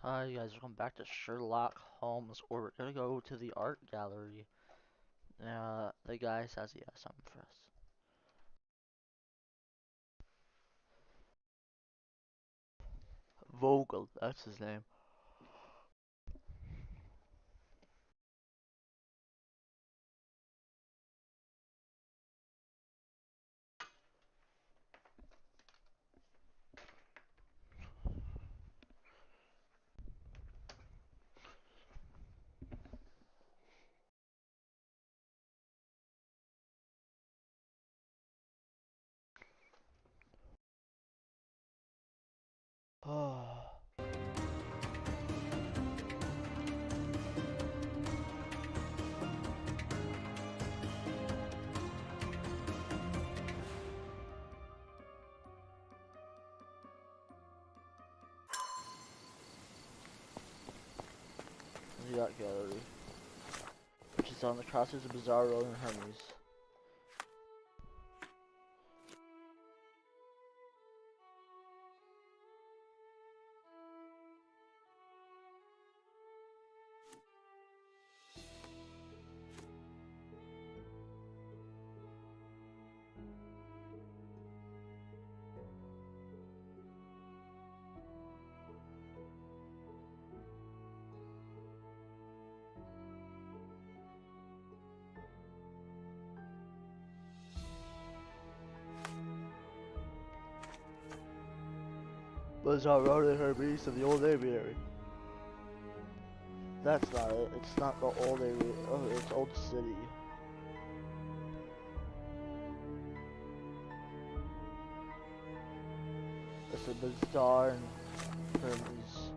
Hi, you guys, welcome back to Sherlock Holmes, or we're gonna go to the art gallery. The guy says he has something for us. Vogel, that's his name. Oh, the art gallery, which is on the crossroads of Bizarre Road and Hermes. Bizarre Road and Hermes and the old aviary. That's not it. It's not the old aviary. Oh, it's Old City. It's a Bizarre and Hermes.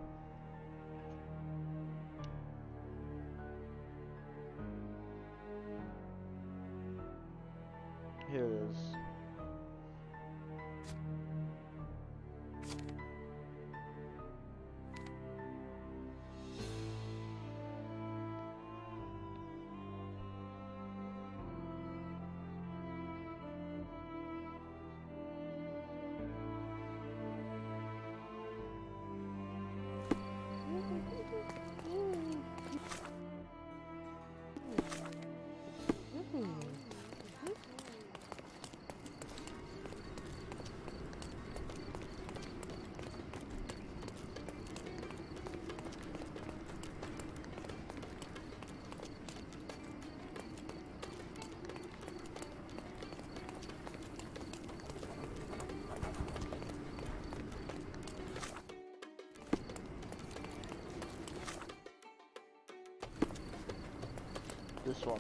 Here it is. This one.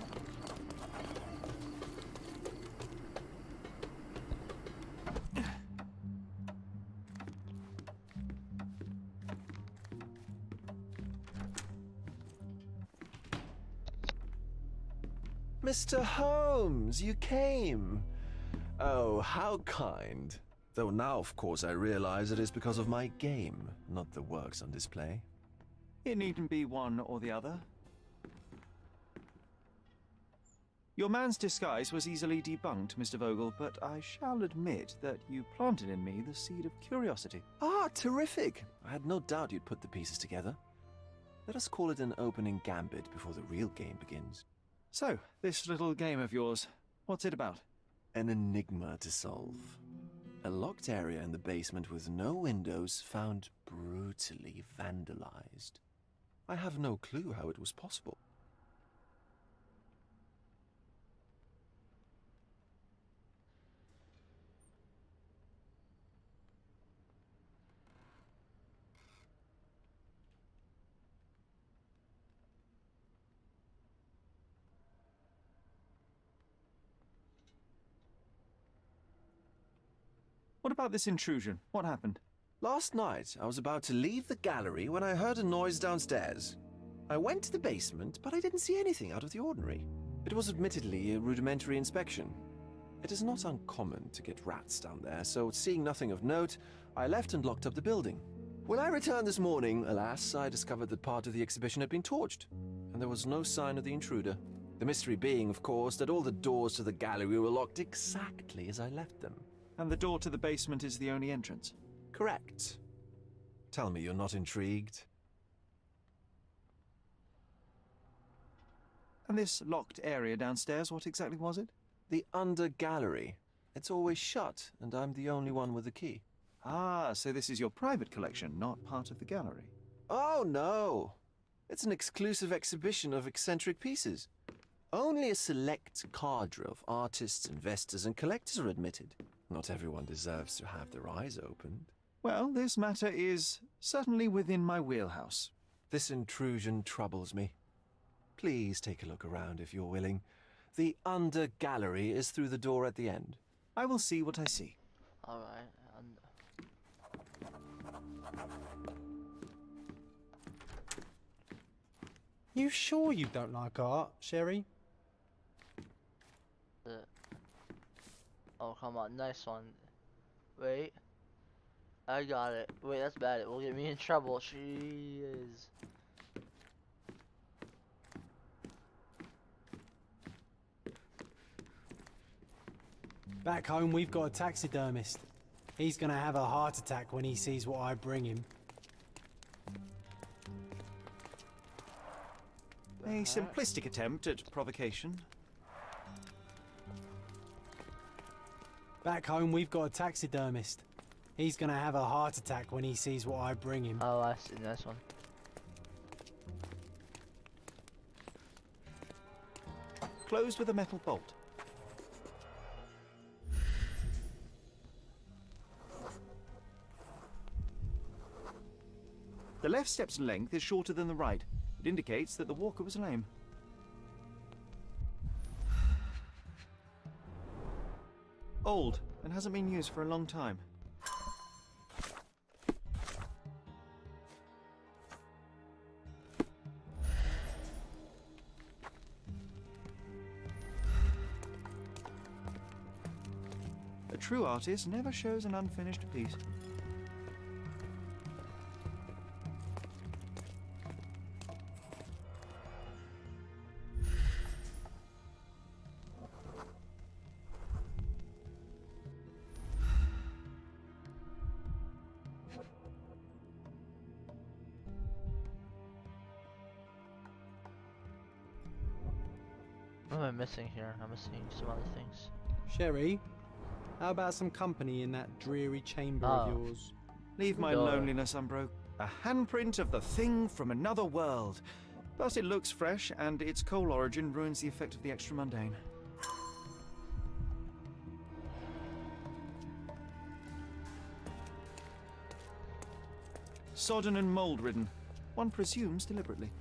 Mr. Holmes, you came. Oh, how kind. Though now, of course, I realize it is because of my game, not the works on display. It needn't be one or the other. Your man's disguise was easily debunked, Mr. Vogel, but I shall admit that you planted in me the seed of curiosity. Ah, terrific. I had no doubt you'd put the pieces together. Let us call it an opening gambit before the real game begins. So, this little game of yours, what's it about? An enigma to solve. A locked area in the basement with no windows found brutally vandalized. I have no clue how it was possible. What about this intrusion? What happened? Last night, I was about to leave the gallery when I heard a noise downstairs. I went to the basement, but I didn't see anything out of the ordinary. It was admittedly a rudimentary inspection. It is not uncommon to get rats down there, so seeing nothing of note, I left and locked up the building. When I returned this morning, alas, I discovered that part of the exhibition had been torched, and there was no sign of the intruder. The mystery being, of course, that all the doors to the gallery were locked exactly as I left them. And the door to the basement is the only entrance? Correct. Tell me you're not intrigued. And this locked area downstairs, what exactly was it? The under gallery. It's always shut, and I'm the only one with the key. Ah, so this is your private collection, not part of the gallery. Oh, no. It's an exclusive exhibition of eccentric pieces. Only a select cadre of artists, investors, and collectors are admitted. Not everyone deserves to have their eyes opened. Well, this matter is certainly within my wheelhouse. This intrusion troubles me. Please take a look around if you're willing. The under gallery is through the door at the end. I will see what I see. Alright, You sure you don't like art, Sherry? oh, come on, nice one. Wait. I got it. Wait, that's bad. It will get me in trouble. She is. Back home, we've got a taxidermist. He's gonna have a heart attack when he sees what I bring him. A simplistic attempt at provocation. Back home, we've got a taxidermist. He's gonna have a heart attack when he sees what I bring him. Oh, I see. Nice one. Closed with a metal bolt. The left step's length is shorter than the right. It indicates that the walker was lame. Old, and hasn't been used for a long time. A true artist never shows an unfinished piece. What am I missing here? I'm missing some other things. Sherry, how about some company in that dreary chamber of Oh. yours? Leave my No. loneliness unbroken. A handprint of the thing from another world. But it looks fresh, and its coal origin ruins the effect of the extra mundane. Sodden and mold-ridden. One presumes deliberately.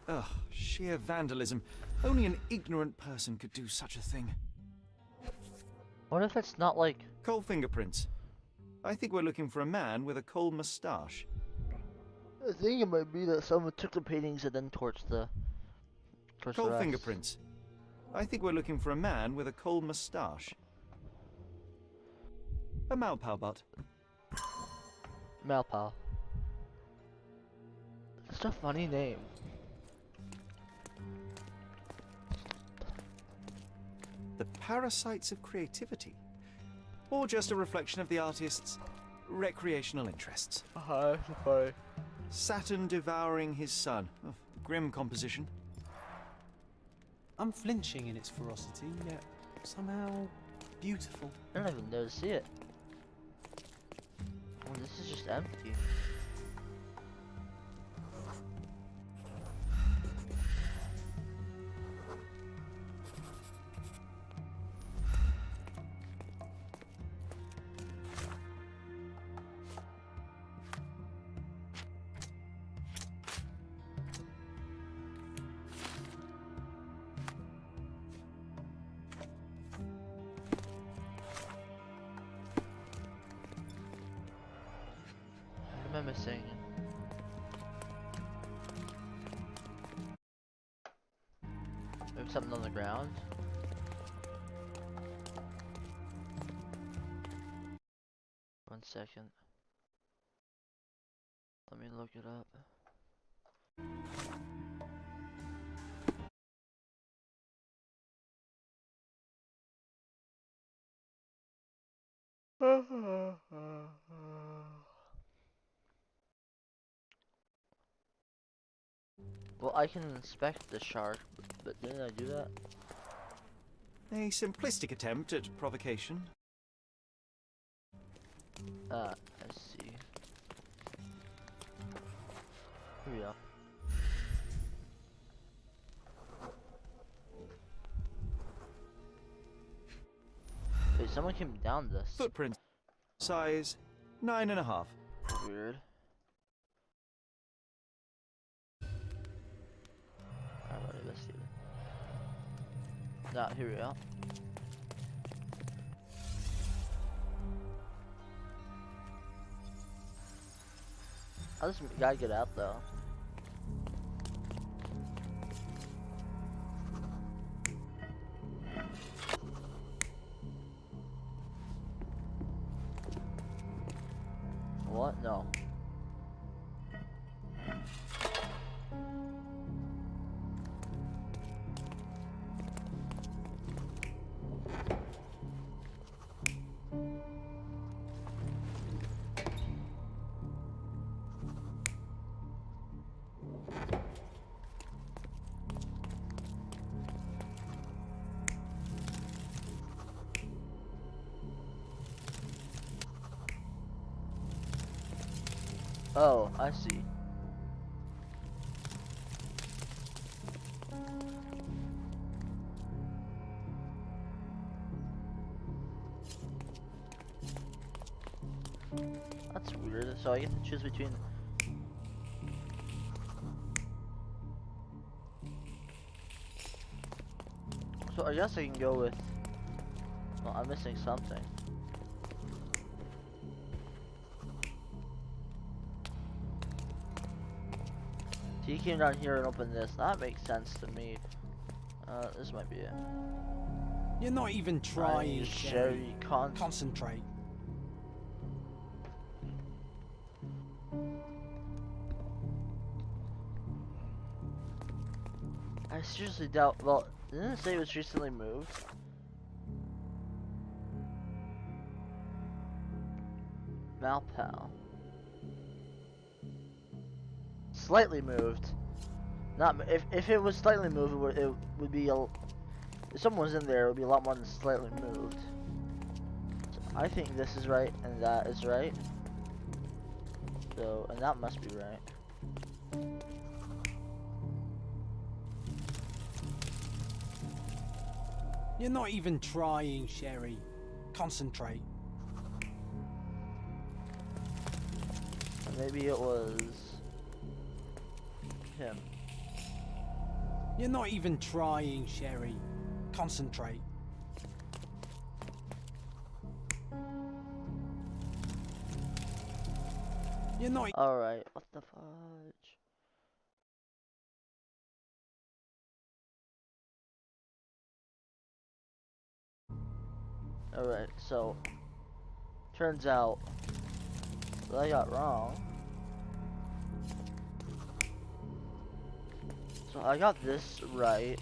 Ugh, sheer vandalism. Only an ignorant person could do such a thing. What if it's not like. Coal fingerprints. I think we're looking for a man with a coal moustache. I think it might be that someone took the paintings and then torched the. Coal fingerprints. I think we're looking for a man with a coal moustache. A Malpalbot. Malpal. That's a funny name. The parasites of creativity. Or just a reflection of the artist's recreational interests. That's funny. Saturn devouring his sun. Oh, grim composition. Unflinching in its ferocity, yet somehow beautiful. I don't even know to see it. Well, this is just empty. What am I missing? Maybe something on the ground? One second. Let me look it up. Well, I can inspect the shark, but didn't I do that? A simplistic attempt at provocation. I see. Here we go. Wait, someone came down this. Footprint. Size 9.5. Weird. Alright, what is this? Now, here we go. How does this guy get out though? What? No. Oh, I see. That's weird. So I get to choose between. So I guess I can go with. Well, I'm missing something. He came down here and opened this. That makes sense to me. This might be it. You're not even trying, Sherry. Concentrate. I seriously doubt. Well, didn't it say it was recently moved? Malpal. Slightly moved. Not if it was slightly moved, it would be a. If someone was in there, it would be a lot more than slightly moved. So I think this is right, and that is right. So, and that must be right. You're not even trying, Sherry. Concentrate. And maybe it was him. You're not even trying, Sherry. Concentrate. You're not. Alright, what the fudge? Alright, so turns out what I got wrong. So I got this right.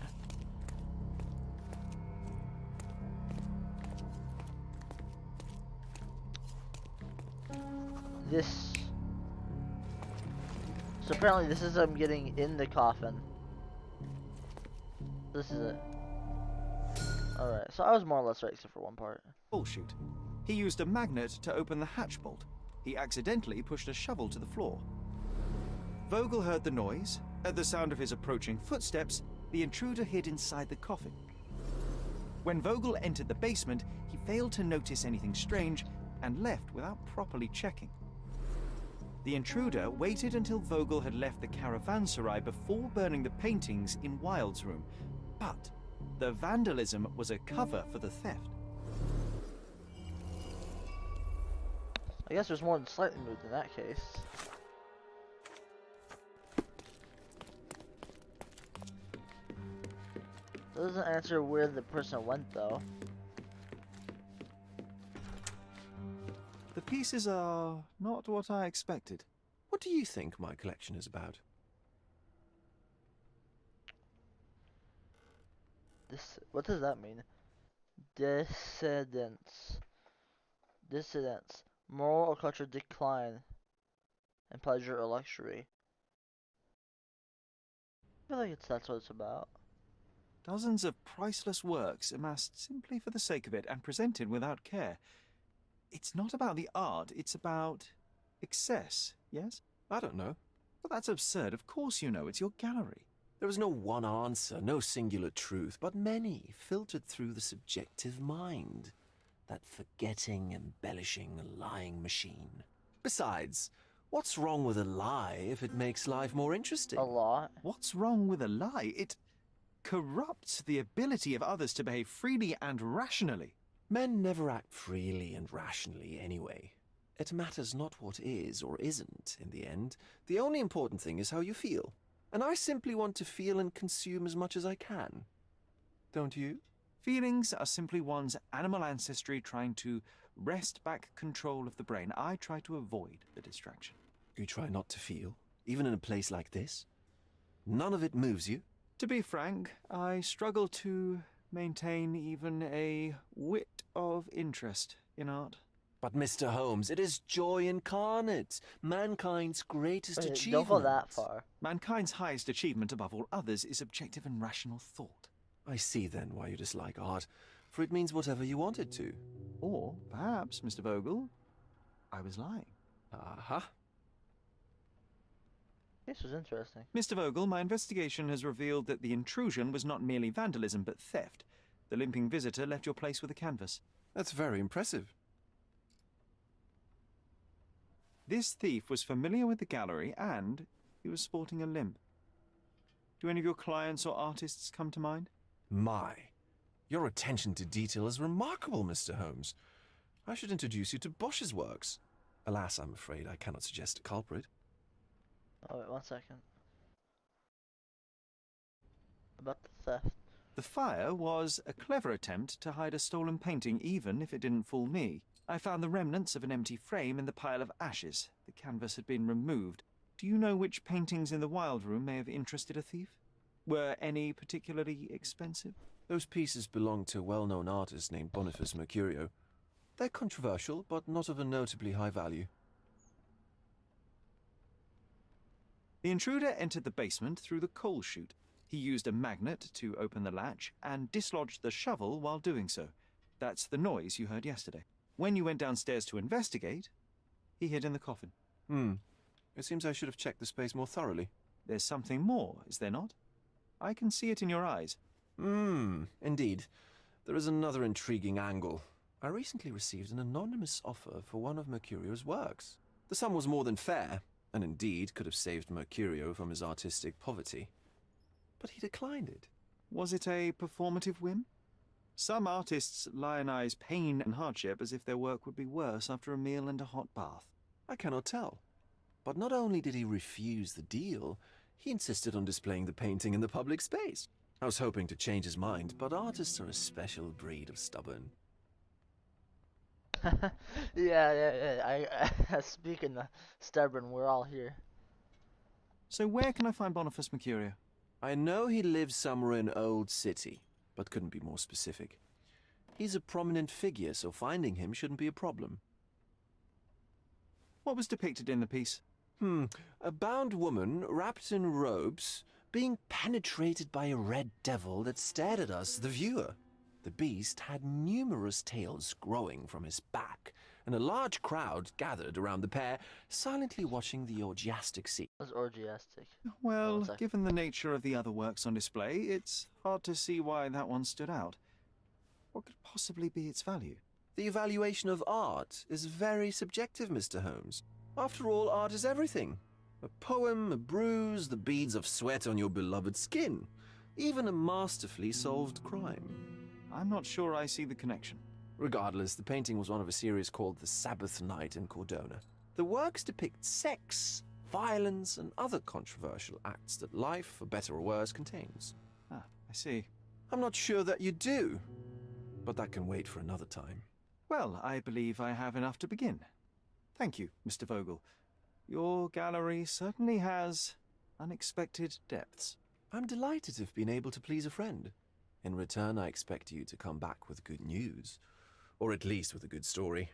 This. So apparently this is I'm getting in the coffin. This is it. Alright, so I was more or less right except for one part. Bullshoot. He used a magnet to open the hatch bolt. He accidentally pushed a shovel to the floor. Vogel heard the noise. At the sound of his approaching footsteps, the intruder hid inside the coffin. When Vogel entered the basement, he failed to notice anything strange and left without properly checking. The intruder waited until Vogel had left the caravanserai before burning the paintings in Wilde's room, but the vandalism was a cover for the theft. I guess there's more than slightly moved in that case. That doesn't answer where the person went though. The pieces are not what I expected. What do you think my collection is about? This, what does that mean? Dissidence. Dissidence. Moral or cultural decline. And pleasure or luxury. I feel like that's what it's about. Dozens of priceless works amassed simply for the sake of it and presented without care. It's not about the art, it's about excess, yes? I don't know. But that's absurd. Of course you know. It's your gallery. There is no one answer, no singular truth, but many filtered through the subjective mind. That forgetting, embellishing, lying machine. Besides, what's wrong with a lie if it makes life more interesting? A lot. What's wrong with a lie? It corrupts the ability of others to behave freely and rationally. Men never act freely and rationally anyway. It matters not what is or isn't in the end. The only important thing is how you feel. And I simply want to feel and consume as much as I can. Don't you? Feelings are simply one's animal ancestry trying to wrest back control of the brain. I try to avoid the distraction. You try not to feel, even in a place like this? None of it moves you? To be frank, I struggle to maintain even a whit of interest in art. But Mr. Holmes, it is joy incarnate, mankind's greatest Wait, achievement. don't go that far. Mankind's highest achievement above all others is objective and rational thought. I see then why you dislike art, for it means whatever you want it to. Or perhaps, Mr. Vogel, I was lying. Uh-huh. This was interesting. Mr. Vogel, my investigation has revealed that the intrusion was not merely vandalism, but theft. The limping visitor left your place with a canvas. That's very impressive. This thief was familiar with the gallery and he was sporting a limp. Do any of your clients or artists come to mind? My, your attention to detail is remarkable, Mr. Holmes. I should introduce you to Bosch's works. Alas, I'm afraid I cannot suggest a culprit. Oh, wait, 1 second. About the theft. The fire was a clever attempt to hide a stolen painting, even if it didn't fool me. I found the remnants of an empty frame in the pile of ashes. The canvas had been removed. Do you know which paintings in the Wild Room may have interested a thief? Were any particularly expensive? Those pieces belong to a well-known artist named Boniface Mercurio. They're controversial, but not of a notably high value. The intruder entered the basement through the coal chute. He used a magnet to open the latch and dislodged the shovel while doing so. That's the noise you heard yesterday. When you went downstairs to investigate, he hid in the coffin. It seems I should have checked the space more thoroughly. There's something more, is there not? I can see it in your eyes. Indeed. There is another intriguing angle. I recently received an anonymous offer for one of Mercurio's works. The sum was more than fair, and indeed could have saved Mercurio from his artistic poverty. But he declined it. Was it a performative whim? Some artists lionize pain and hardship as if their work would be worse after a meal and a hot bath. I cannot tell. But not only did he refuse the deal, he insisted on displaying the painting in the public space. I was hoping to change his mind, but artists are a special breed of stubborn. yeah. Speaking of stubborn, we're all here. So where can I find Boniface Mercurio? I know he lives somewhere in Old City, but couldn't be more specific. He's a prominent figure, so finding him shouldn't be a problem. What was depicted in the piece? A bound woman, wrapped in robes, being penetrated by a red devil that stared at us, the viewer. The beast had numerous tails growing from his back, and a large crowd gathered around the pair, silently watching the orgiastic scene. It was orgiastic. Well, One given the nature of the other works on display, it's hard to see why that one stood out. What could possibly be its value? The evaluation of art is very subjective, Mr. Holmes. After all, art is everything. A poem, a bruise, the beads of sweat on your beloved skin. Even a masterfully solved crime. I'm not sure I see the connection. Regardless, the painting was one of a series called The Sabbath Night in Cordona. The works depict sex, violence, and other controversial acts that life, for better or worse, contains. Ah, I see. I'm not sure that you do, but that can wait for another time. Well, I believe I have enough to begin. Thank you, Mr. Vogel. Your gallery certainly has unexpected depths. I'm delighted to have been able to please a friend. In return, I expect you to come back with good news. Or at least with a good story.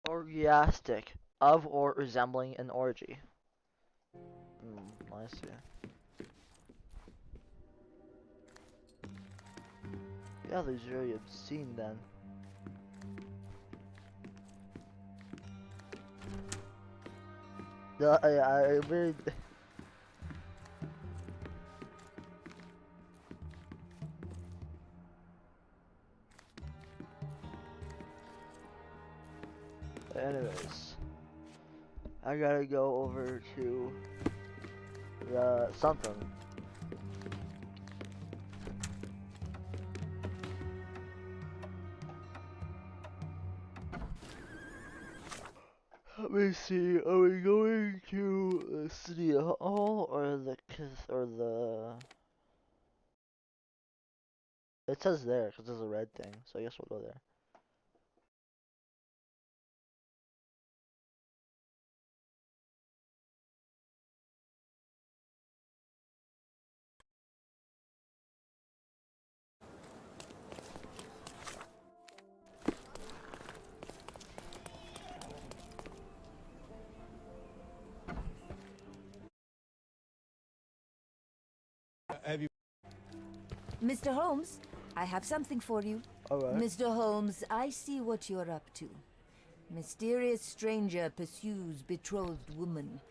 Orgiastic. of or resembling an orgy. I see. Yeah, these are very obscene then. I very. Anyways, I gotta go over to the something. Let me see. Are we going to the city hall or the? It says there because there's a red thing, so I guess we'll go there. Mr. Holmes, I have something for you. Alright. Mr. Holmes, I see what you're up to. Mysterious stranger pursues betrothed woman.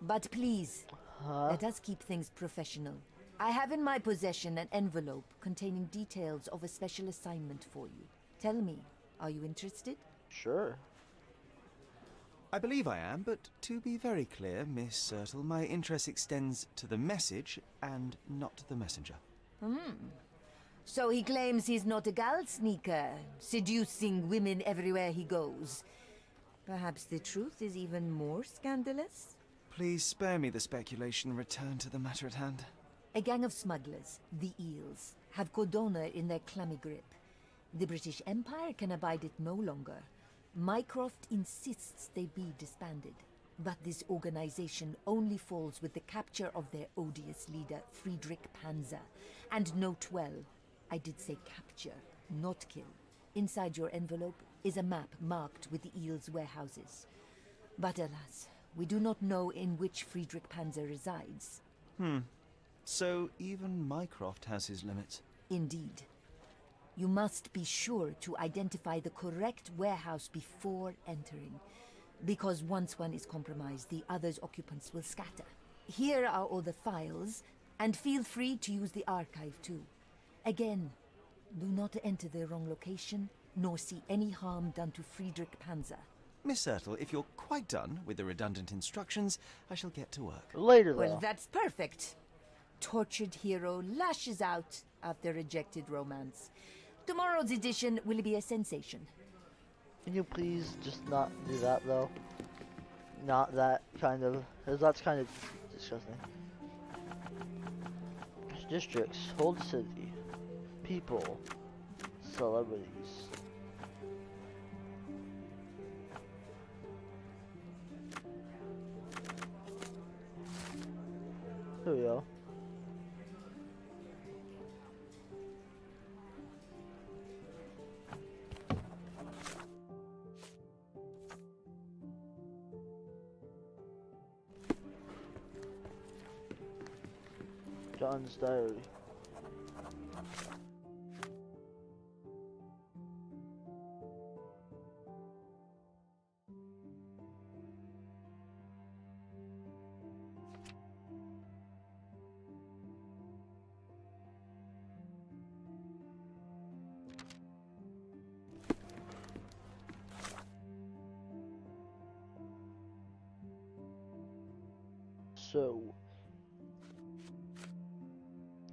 But please, let us keep things professional. I have in my possession an envelope containing details of a special assignment for you. Tell me, are you interested? Sure. I believe I am, but to be very clear, Miss Sertle, my interest extends to the message and not the messenger. So he claims he's not a gal sneaker, seducing women everywhere he goes. Perhaps the truth is even more scandalous? Please spare me the speculation and return to the matter at hand. A gang of smugglers, the Eels, have Cordona in their clammy grip. The British Empire can abide it no longer. Mycroft insists they be disbanded. But this organization only falls with the capture of their odious leader, Friedrich Panzer. And note well, I did say capture, not kill. Inside your envelope is a map marked with the Eels' warehouses. But alas, we do not know in which Friedrich Panzer resides. So even Mycroft has his limits. Indeed. You must be sure to identify the correct warehouse before entering. Because once one is compromised, the other's occupants will scatter. Here are all the files, and feel free to use the archive too. Again, do not enter the wrong location, nor see any harm done to Friedrich Panzer. Miss Sertle, if you're quite done with the redundant instructions, I shall get to work. Later though. Well, that's perfect. Tortured hero lashes out after rejected romance. Tomorrow's edition will be a sensation. Can you please just not do that though? Not that kind of, because that's kind of disgusting. Districts, hold city, people, celebrities. Here we go. John's diary. So,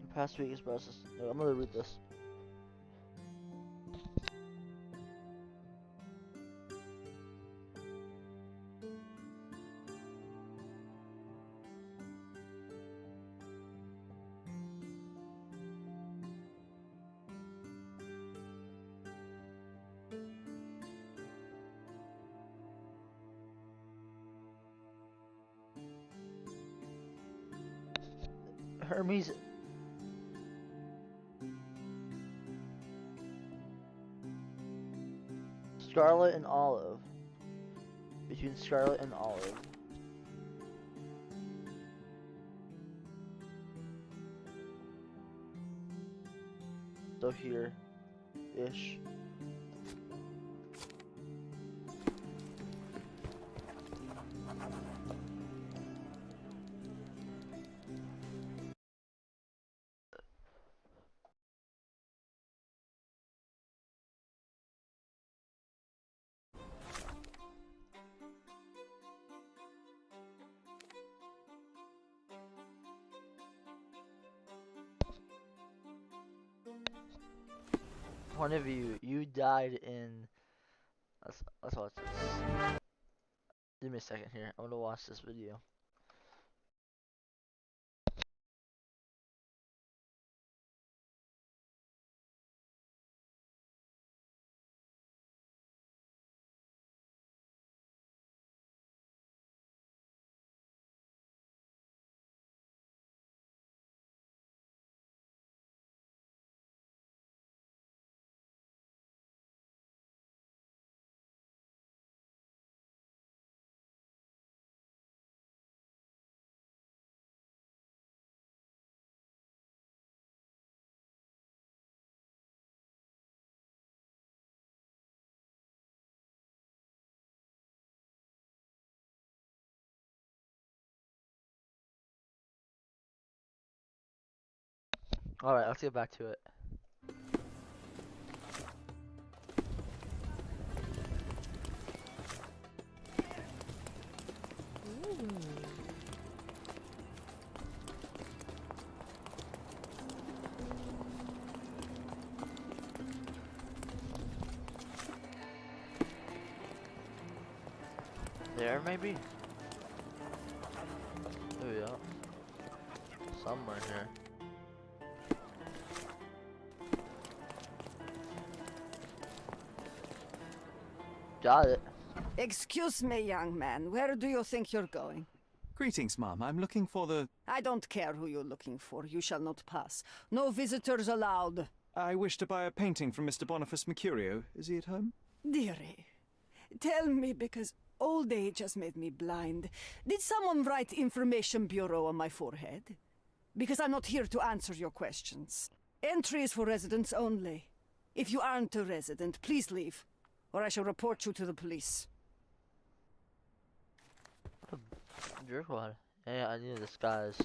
the past week is process. No, I'm gonna read this. Hermes. Scarlet and Olive between Scarlet and Olive. So here-ish. One of you died in. Let's watch this. Give me a second here. I'm gonna watch this video. All right, let's get back to it. There maybe? Oh yeah. Somewhere here. Got it. Excuse me, young man. Where do you think you're going? Greetings, ma'am. I'm looking for the... I don't care who you're looking for. You shall not pass. No visitors allowed. I wish to buy a painting from Mr. Boniface Mercurio. Is he at home? Dearie, tell me, because old age has made me blind. Did someone write Information Bureau on my forehead? Because I'm not here to answer your questions. Entry is for residents only. If you aren't a resident, please leave, or I shall report you to the police. Jerkwad. Yeah, I need a disguise.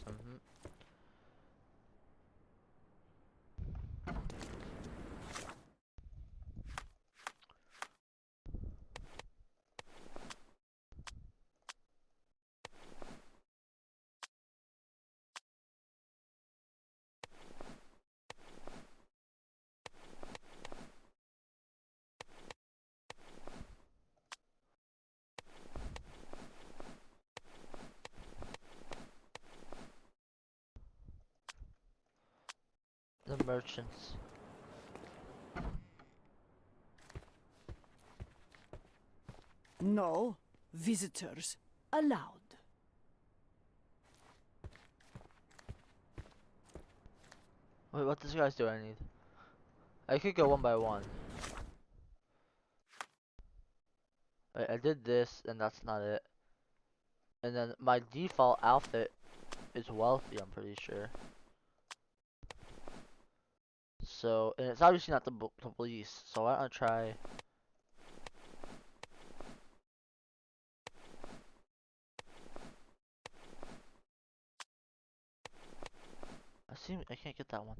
The merchants. No visitors allowed. Wait, what disguise do I need? I could go one by one. Wait, I did this, and that's not it. And then my default outfit is wealthy, I'm pretty sure. So, and it's obviously not the police, so why don't I try... I can't get that one.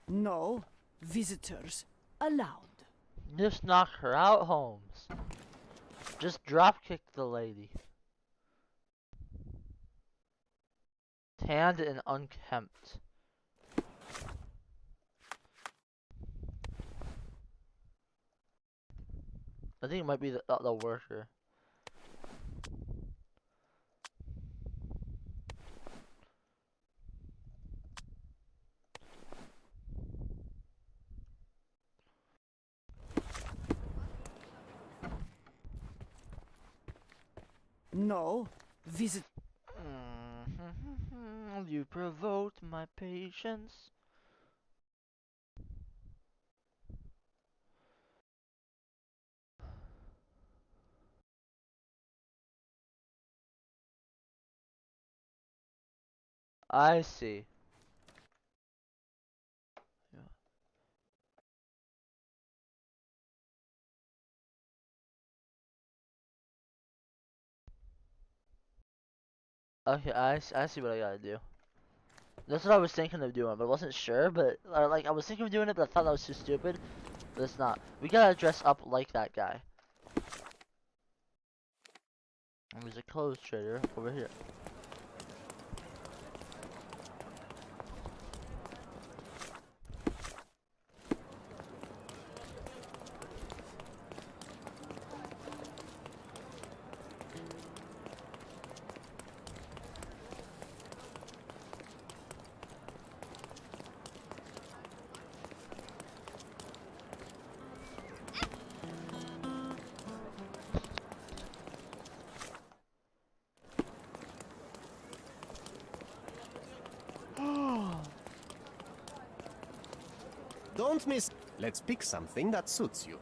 No visitors allowed. Just knock her out, Holmes. Just drop kick the lady. Tanned and unkempt. I think it might be the worker. No. Visit. You provoked my patience. I see. Yeah. Okay, I see what I gotta do. That's what I was thinking of doing, but I wasn't sure. But like I was thinking of doing it, but I thought that was too stupid. But it's not. We gotta dress up like that guy. And there's a clothes trader over here. Don't miss. Let's pick something that suits you.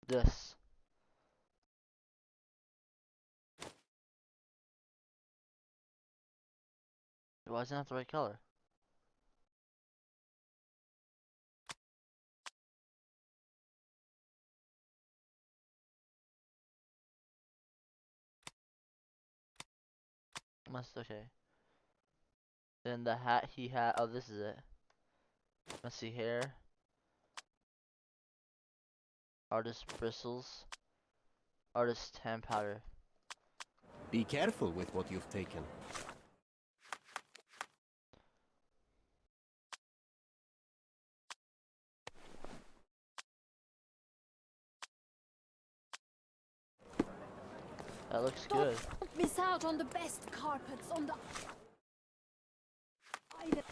This. Why isn't that the right color? Must okay. Then the hat he had. Oh, this is it. Messy hair. Artist bristles. Artist tan powder. Be careful with what you've taken. That looks good. Don't miss out on the best carpets on the island.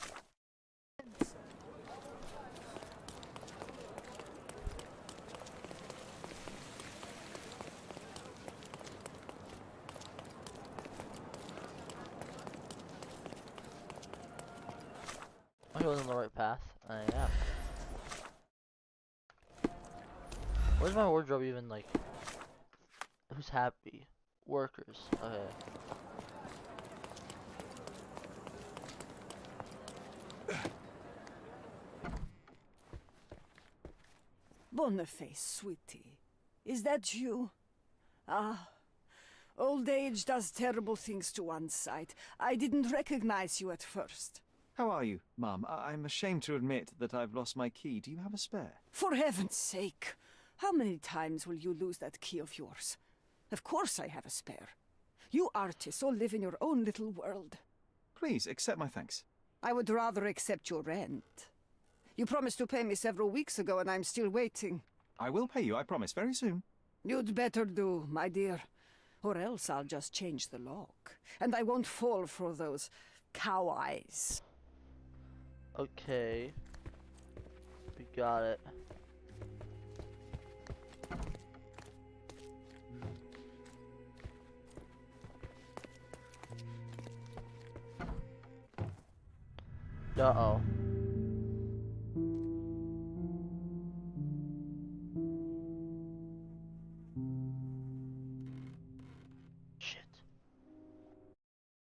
I was on the right path. I am. Where's my wardrobe even like? Who's happy? Workers. Okay. Boniface, sweetie. Is that you? Ah. Old age does terrible things to one's sight. I didn't recognize you at first. How are you, Mum? I'm ashamed to admit that I've lost my key. Do you have a spare? For heaven's sake! How many times will you lose that key of yours? Of course I have a spare. You artists all live in your own little world. Please, accept my thanks. I would rather accept your rent. You promised to pay me several weeks ago and I'm still waiting. I will pay you, I promise, very soon. You'd better do, my dear. Or else I'll just change the lock. And I won't fall for those cow eyes. Okay. We got it. Uh-oh. Shit.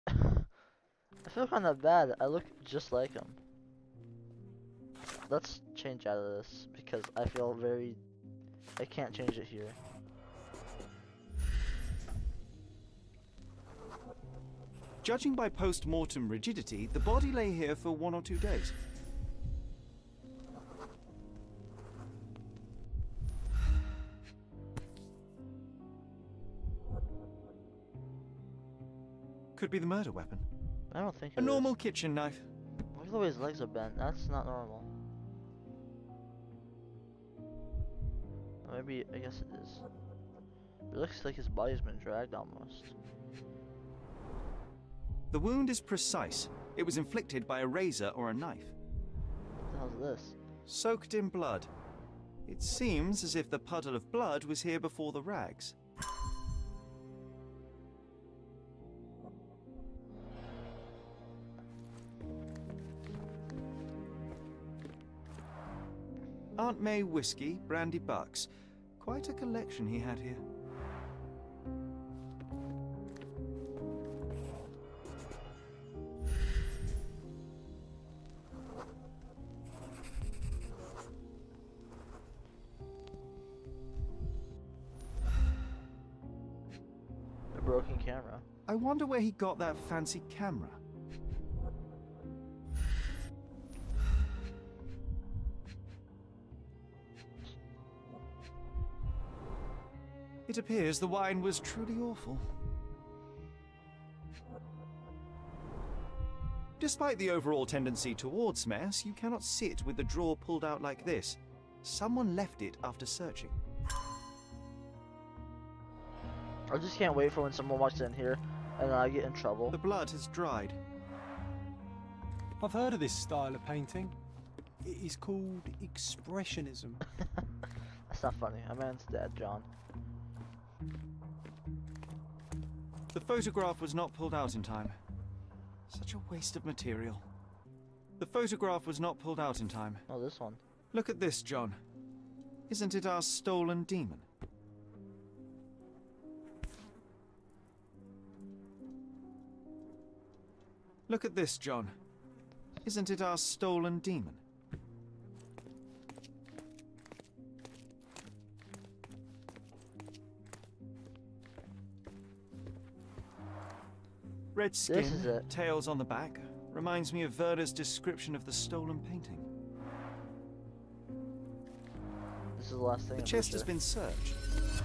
I feel kind of bad. I look just like him. Let's change out of this because I feel very... I can't change it here. Judging by post-mortem rigidity, the body lay here for 1 or 2 days. Could be the murder weapon. I don't think A it is. normal kitchen knife. Look at the way his legs are bent. That's not normal. Maybe, I guess it is. It looks like his body's been dragged almost. The wound is precise. It was inflicted by a razor or a knife. What the hell is this? Soaked in blood. It seems as if the puddle of blood was here before the rags. Aunt May whiskey, brandy bucks. Quite a collection he had here. A broken camera. I wonder where he got that fancy camera. It appears the wine was truly awful. Despite the overall tendency towards mess, you cannot sit with the drawer pulled out like this. Someone left it after searching. I just can't wait for when someone walks in here and I get in trouble. The blood has dried. I've heard of this style of painting. It is called expressionism. That's not funny. A man's dead, John. The photograph was not pulled out in time. Such a waste of material. The photograph was not pulled out in time. Oh, this one. Look at this, John. Isn't it our stolen demon? Look at this, John. Isn't it our stolen demon? Red skin, This is it. tails on the back, reminds me of Verda's description of the stolen painting. This is the last thing. The I'm chest pretty has been searched. sure.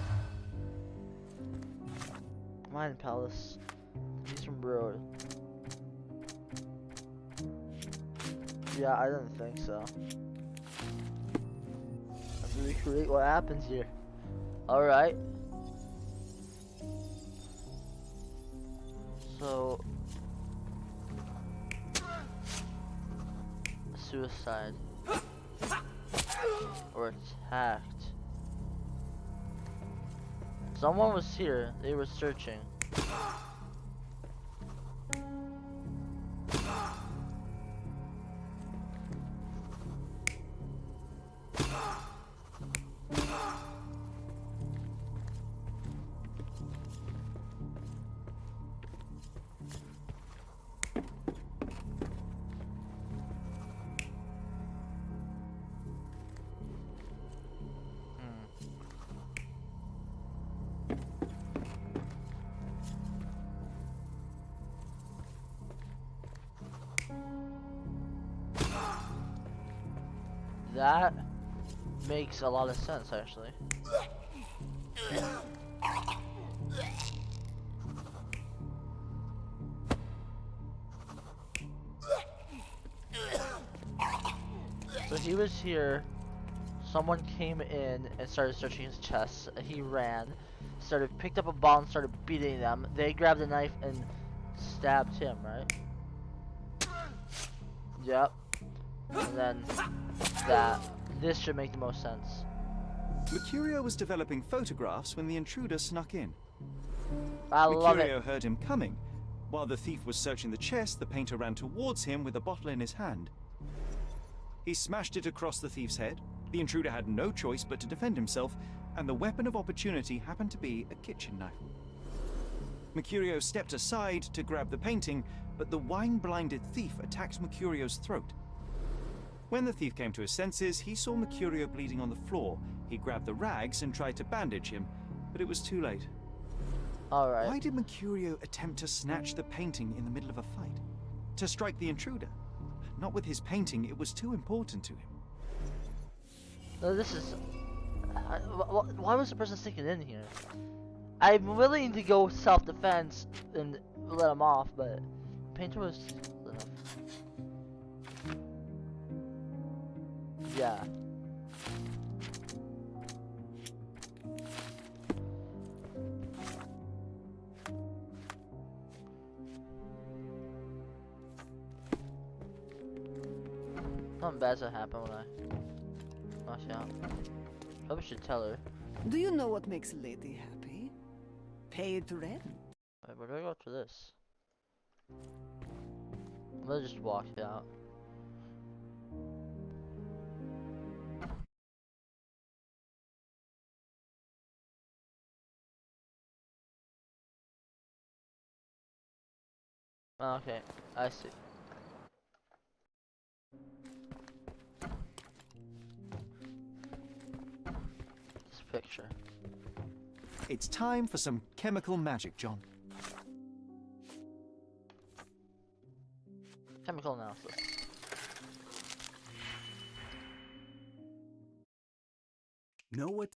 Mine Palace. He's from Road. Yeah, I didn't think so. Let's recreate what happens here. Alright. So suicide or attacked. Someone was here. They were searching. That makes a lot of sense, actually. So he was here, someone came in and started searching his chest. He ran, picked up a ball and started beating them. They grabbed a knife and stabbed him, right? Yep. And then this should make the most sense. Mercurio was developing photographs when the intruder snuck in. I love Mercurio it. heard him coming. While the thief was searching the chest, the painter ran towards him with a bottle in his hand. He smashed it across the thief's head. The intruder had no choice but to defend himself, and the weapon of opportunity happened to be a kitchen knife. Mercurio stepped aside to grab the painting, but the wine-blinded thief attacked Mercurio's throat. When the thief came to his senses, he saw Mercurio bleeding on the floor. He grabbed the rags and tried to bandage him, but it was too late. Alright. Why did Mercurio attempt to snatch the painting in the middle of a fight? To strike the intruder? Not with his painting, it was too important to him. No, this is... why was the person sticking in here? I'm willing to go self-defense and let him off, but... Painter was... Yeah. Something bad's gonna happen when I watch out. Probably should tell her. Do you know what makes a lady happy? Paid rent. Wait, where do I go to this? Let's just walk out. Okay, I see. This picture. It's time for some chemical magic, John. Chemical analysis. Know what?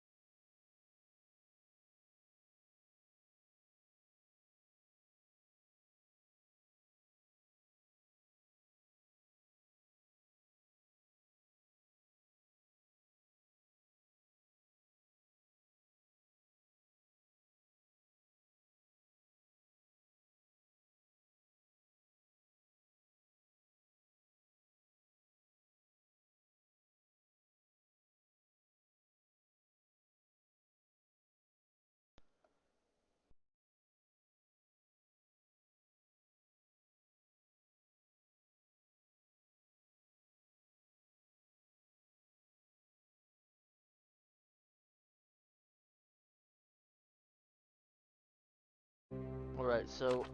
Alright, so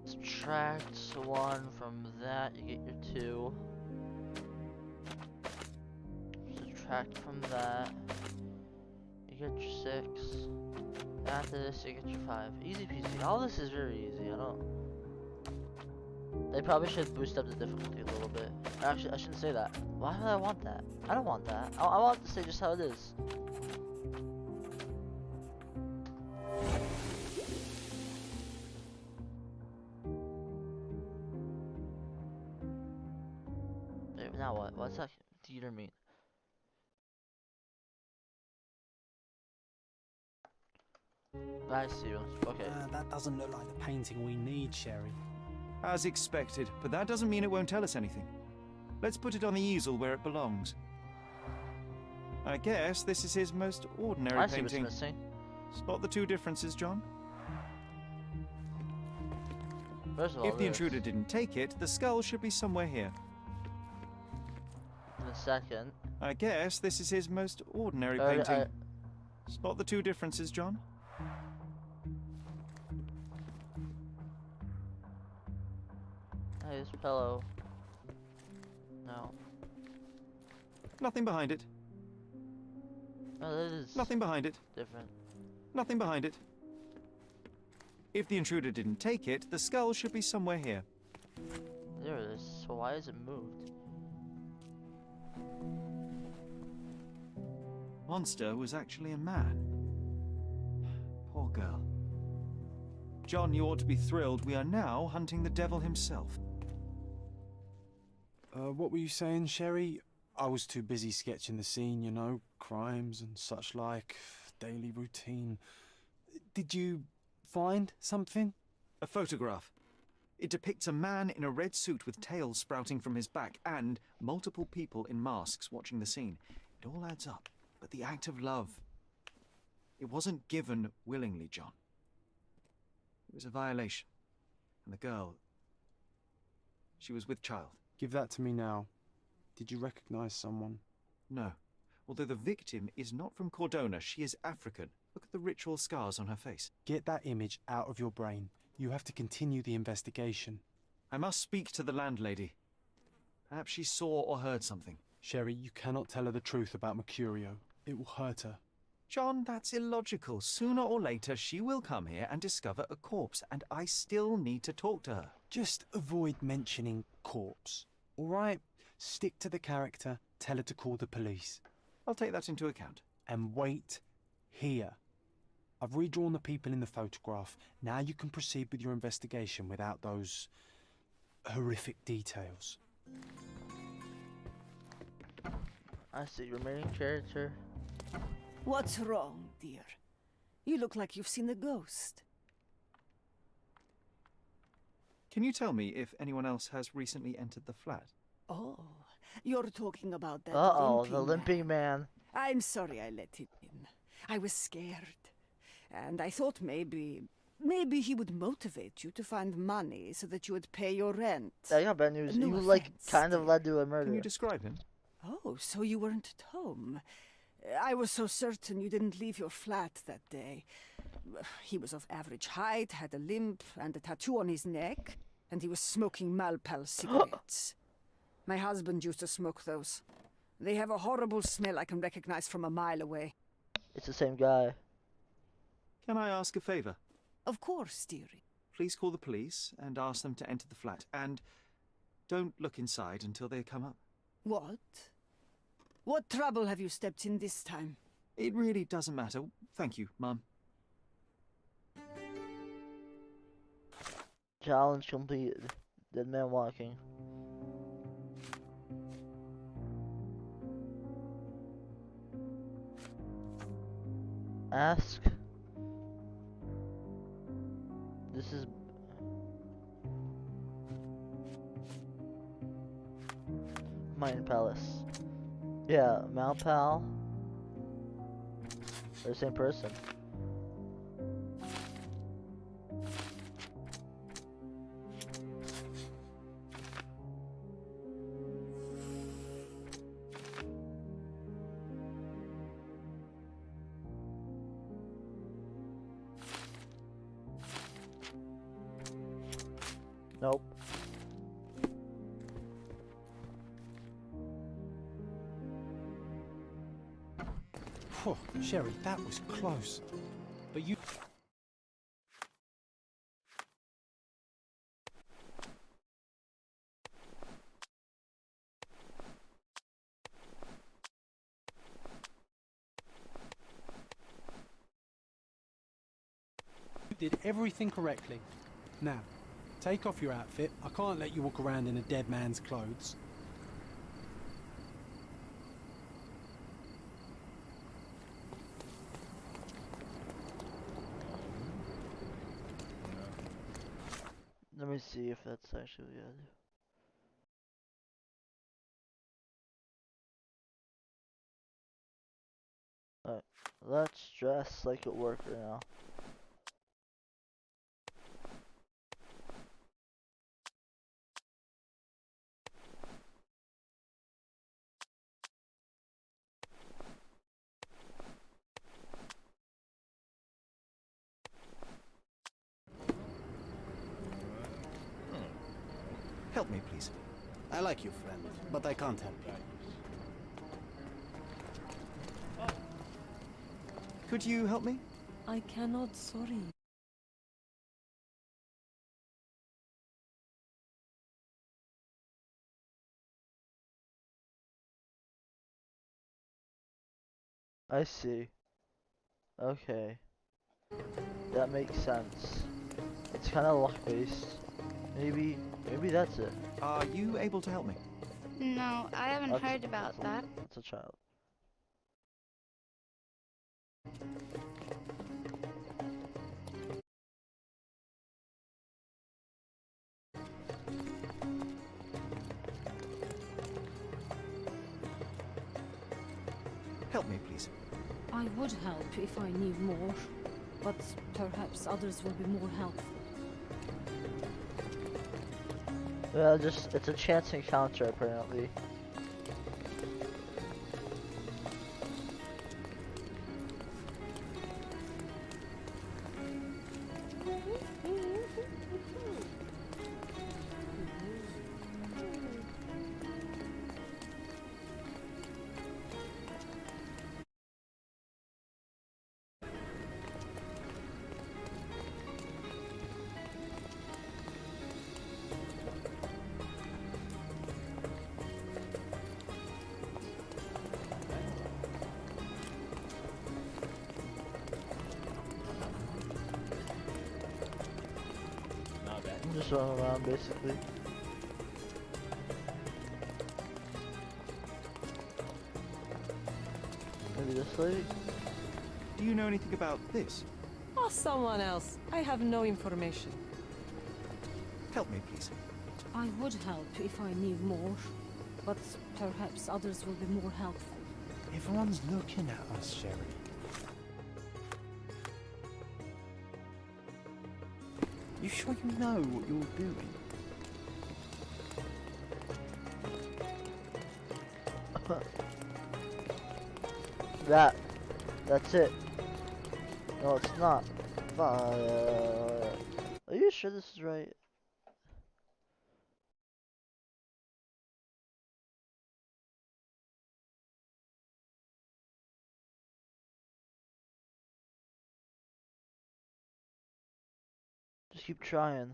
subtract 1 from that, you get your 2. Subtract from that, you get your 6. After this, you get your 5. Easy peasy. All this is very easy. I don't. They probably should boost up the difficulty a little bit. Actually, I shouldn't say that. Why would I want that? I don't want that. I want to say just how it is. Wait, now what? What's that theater mean? I see. Okay. That doesn't look like the painting we need, Sherry. As expected, but that doesn't mean it won't tell us anything. Let's put it on the easel where it belongs. I guess this is his most ordinary I see what's painting. missing. Spot the two differences, John? First of all, If the intruder didn't take it, the skull should be somewhere here. in a second. I guess this is his most ordinary I- painting. Spot the two differences, John? Hey, this pillow. No. Nothing behind it. No, that is Nothing behind it. different. Nothing behind it. If the intruder didn't take it, the skull should be somewhere here. There it is. So why is it moved? Monster was actually a man. Poor girl. John, you ought to be thrilled. We are now hunting the devil himself. What were you saying, Sherry? I was too busy sketching the scene, you know, crimes and such like, daily routine. Did you find something? A photograph. It depicts a man in a red suit with tails sprouting from his back and multiple people in masks watching the scene. It all adds up. But the act of love, it wasn't given willingly, John. It was a violation. And the girl, she was with child. Give that to me now. Did you recognize someone? No. Although the victim is not from Cordona, she is African. Look at the ritual scars on her face. Get that image out of your brain. You have to continue the investigation. I must speak to the landlady. Perhaps she saw or heard something. Sherry, you cannot tell her the truth about Mercurio. It will hurt her. John, that's illogical. Sooner or later, she will come here and discover a corpse, and I still need to talk to her. Just avoid mentioning corpse, all right? Stick to the character, tell her to call the police. I'll take that into account. And wait here. I've redrawn the people in the photograph. Now you can proceed with your investigation without those horrific details. I see. Remaining character. What's wrong, dear? You look like you've seen a ghost. Can you tell me if anyone else has recently entered the flat? Oh, You're talking about that Uh-oh, limping the limping man. man. I'm sorry I let him in. I was scared. And I thought maybe he would motivate you to find money so that you would pay your rent. I got bad news. No You, like, offense, kind of dear. led to a Can murder. you describe him? Oh, so you weren't at home. I was so certain you didn't leave your flat that day. He was of average height, had a limp, and a tattoo on his neck, and he was smoking Malpal cigarettes. My husband used to smoke those. They have a horrible smell I can recognize from a mile away. It's the same guy. Can I ask a favor? Of course, dearie. Please call the police and ask them to enter the flat. And don't look inside until they come up. What? What trouble have you stepped in this time? It really doesn't matter. Thank you, Mum. Challenge completed. Dead man walking. Ask. This is Mind Palace. Yeah, Malpal. They're the same person. Nope. Phew, Sherry, that was close. But you... You did everything correctly. Now, take off your outfit. I can't let you walk around in a dead man's clothes. Let me see if that's actually good. Alright, let's dress like a worker now. Help me, please. I like you, friend, but I can't help you. Could you help me? I cannot, sorry. I see. Okay. That makes sense. It's kind of luck-based. Maybe that's it. Are you able to help me? No, I haven't heard about that. It's a child. Help me, please. I would help if I knew more, but perhaps others will be more helpful. Well, it's a chance encounter apparently. I'm just running around basically. Maybe this lady? Do you know anything about this? Ask someone else. I have no information. Help me, please. I would help if I knew more, but perhaps others will be more helpful. Everyone's looking at us, Sherry. You sure you know what you're doing? That's it. No, it's not. Are you sure this is right? Just keep trying.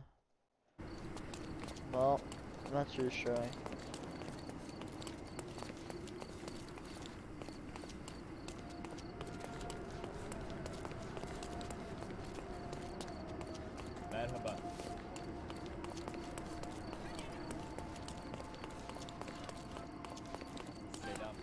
Well, that's reassuring. Merhaba. Selam.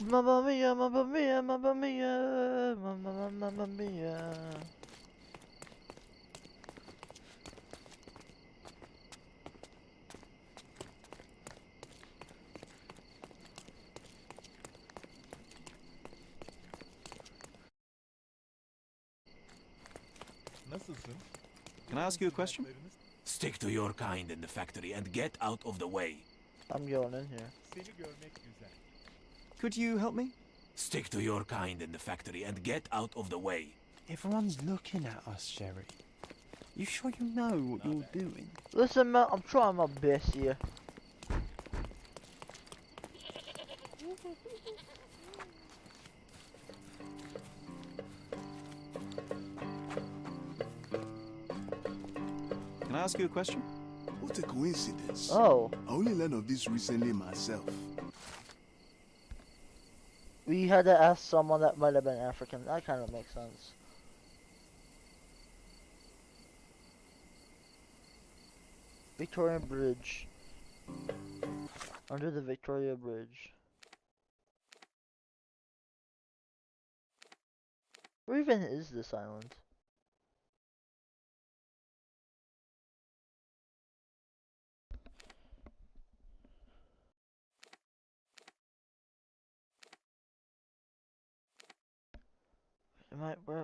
Mamma mia, mamma mia, mamma mia, mamma mia. Nasılsın? Can I ask you a question? Stick to your kind in the factory and get out of the way. I'm going in here. Seni görmek güzel. Could you help me? Stick to your kind in the factory and get out of the way. Everyone's looking at us, Sherry. You sure you know what you're doing? Listen, man, I'm trying my best here. Can I ask you a question? What a coincidence. Oh, I only learned of this recently myself. we had to ask someone that might have been African. That kind of makes sense. Victoria Bridge. Under the Victoria Bridge. Where even is this island?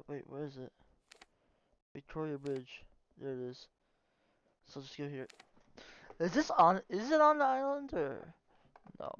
Wait, where is it? Victoria Bridge. There it is. So let's go here. Is it on the island or no?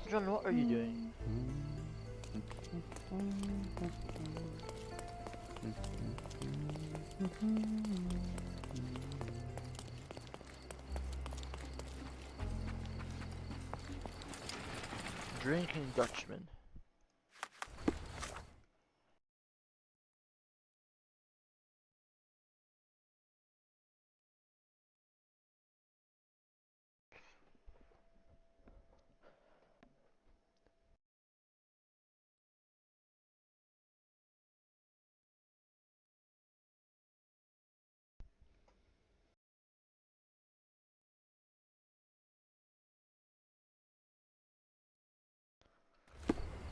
John, what are you doing? Drinking Dutchman.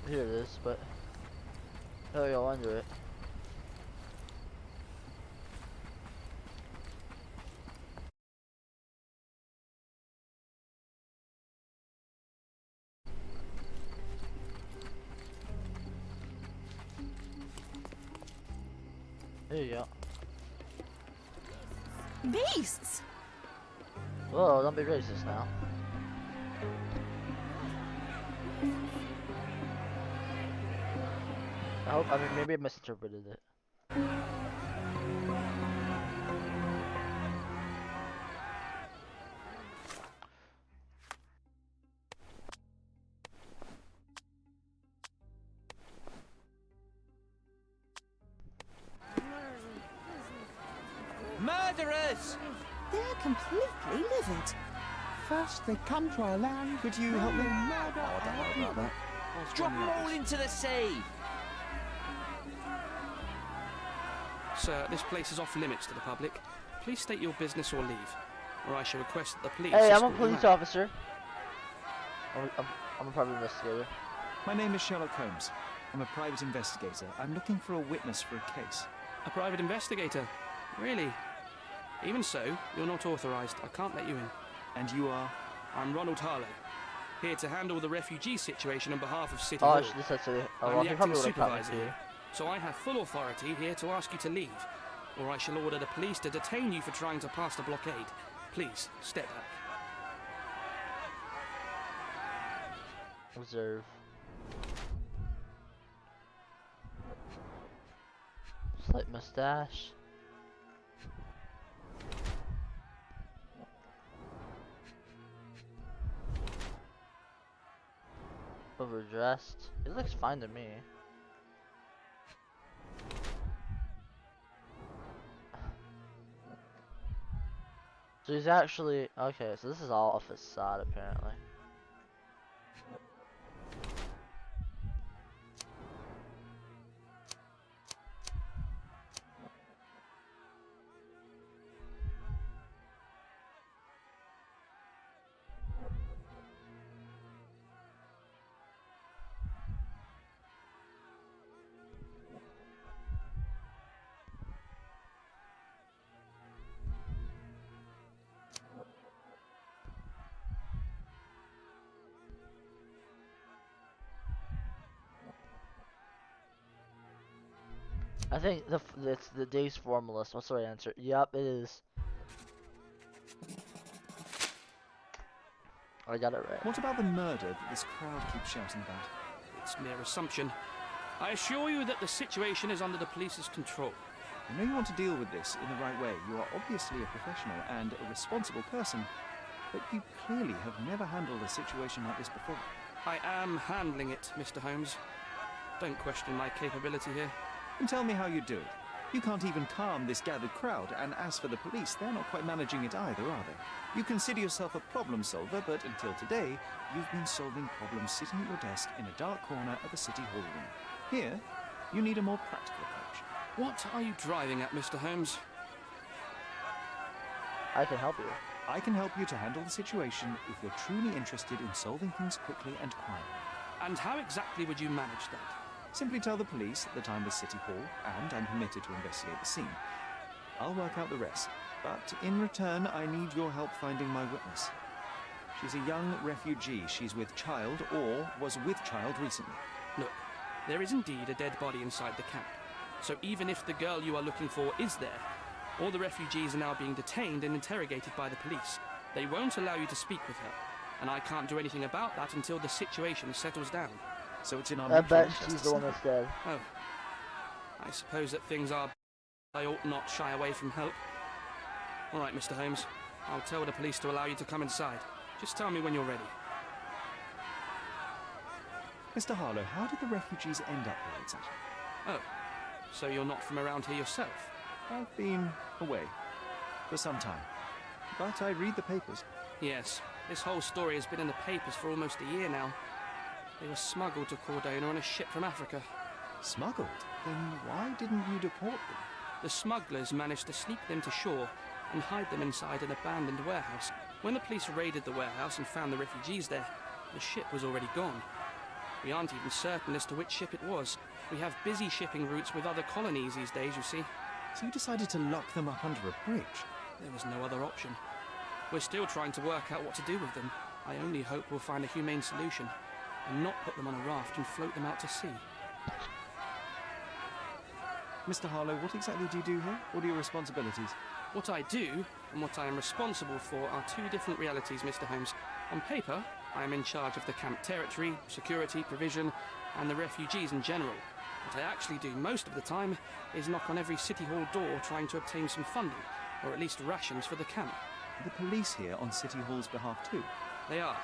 Here it is, but how do you go under it? There you go. Beasts! Whoa, don't be racist now. I mean, maybe I misinterpreted it. Murderers! They're completely livid. First they come to our land. Could you help me? Murder I don't know about that. Drop them all into the sea! Sir, this place is off limits to the public. Please state your business or leave, or I shall request that the police... Hey, I'm a escort you police out. officer. I'm a private investigator. My name is Sherlock Holmes. I'm a private investigator. I'm looking for a witness for a case. A private investigator? Really? Even so, you're not authorised. I can't let you in. And you are? I'm Ronald Harlow, here to handle the refugee situation on behalf of City Oh, Hall. I should have said so. Oh, I'm well, the he acting probably would have caught me supervisor too. here, so I have full authority here to ask you to leave, or I shall order the police to detain you for trying to pass the blockade. Please, step back. Observe. Slight mustache. Overdressed. It looks fine to me. So he's actually okay. So this is all a facade, apparently. I think it's the day's formalist. What's the right answer? Yup, it is. I got it right. What about the murder that this crowd keeps shouting about? It's mere assumption. I assure you that the situation is under the police's control. I know you want to deal with this in the right way. You are obviously a professional and a responsible person, but you clearly have never handled a situation like this before. I am handling it, Mr. Holmes. Don't question my capability here. And tell me how you do it. You can't even calm this gathered crowd, and as for the police, they're not quite managing it either, are they? You consider yourself a problem solver, but until today, you've been solving problems sitting at your desk in a dark corner of a city hall room. Here, you need a more practical approach. What are you driving at, Mr. Holmes? I can help you. I can help you to handle the situation if you're truly interested in solving things quickly and quietly. And how exactly would you manage that? Simply tell the police that I'm with City Hall and I'm permitted to investigate the scene. I'll work out the rest, but in return I need your help finding my witness. She's a young refugee. She's with child or was with child recently. Look, there is indeed a dead body inside the camp. So even if the girl you are looking for is there, all the refugees are now being detained and interrogated by the police. They won't allow you to speak with her, and I can't do anything about that until the situation settles down. So it's in our I mutual bet interest she's to the one settle. that's dead. Oh. I suppose that things are... I ought not shy away from help. All right, Mr. Holmes. I'll tell the police to allow you to come inside. Just tell me when you're ready. Mr. Harlow, how did the refugees end up here exactly? Oh, so you're not from around here yourself? I've been away for some time, but I read the papers. Yes, this whole story has been in the papers for almost a year now. They were smuggled to Cordona on a ship from Africa. Smuggled? Then why didn't you deport them? The smugglers managed to sneak them to shore and hide them inside an abandoned warehouse. When the police raided the warehouse and found the refugees there, the ship was already gone. We aren't even certain as to which ship it was. We have busy shipping routes with other colonies these days, you see. So you decided to lock them up under a bridge? There was no other option. We're still trying to work out what to do with them. I only hope we'll find a humane solution and not put them on a raft and float them out to sea. Mr. Harlow, what exactly do you do here? What are your responsibilities? What I do and what I am responsible for are two different realities, Mr. Holmes. On paper, I am in charge of the camp territory, security, provision, and the refugees in general. What I actually do most of the time is knock on every City Hall door trying to obtain some funding, or at least rations for the camp. The police here on City Hall's behalf too? They are,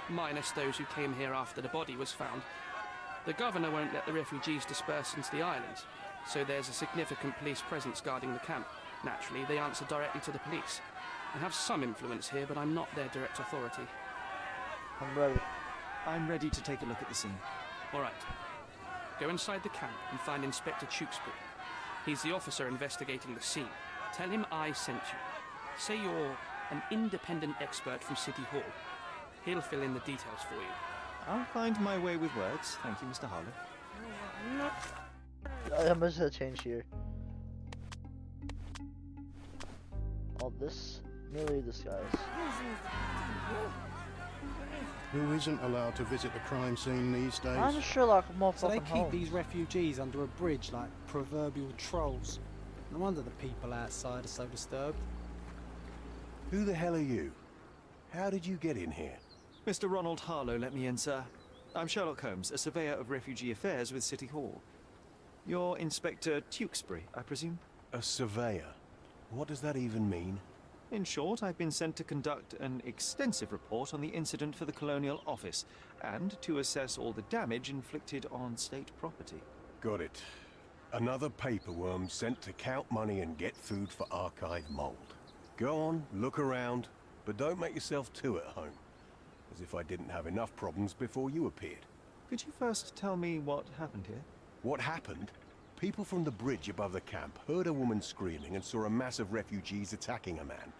minus those who came here after the body was found. The governor won't let the refugees disperse into the island, so there's a significant police presence guarding the camp. Naturally, they answer directly to the police. I have some influence here, but I'm not their direct authority. I'm ready. I'm ready to take a look at the scene. All right. Go inside the camp and find Inspector Tewkesbury. He's the officer investigating the scene. Tell him I sent you. Say you're an independent expert from City Hall. He'll fill in the details for you. I'll find my way with words. Thank you, Mr. Harlow. I'm just gonna change here. All this, merely disguise. Who isn't allowed to visit the crime scene these days? I'm Sherlock motherfucking So they keep Holmes. these refugees under a bridge like proverbial trolls. No wonder the people outside are so disturbed. Who the hell are you? How did you get in here? Mr. Ronald Harlow let me in, sir. I'm Sherlock Holmes, a surveyor of refugee affairs with City Hall. You're Inspector Tewkesbury, I presume? A surveyor? What does that even mean? In short, I've been sent to conduct an extensive report on the incident for the Colonial Office, and to assess all the damage inflicted on state property. Got it. Another paperworm sent to count money and get food for archive mold. Go on, look around, but don't make yourself too at home. As if I didn't have enough problems before you appeared. Could you first tell me what happened here? What happened? People from the bridge above the camp heard a woman screaming and saw a mass of refugees attacking a man.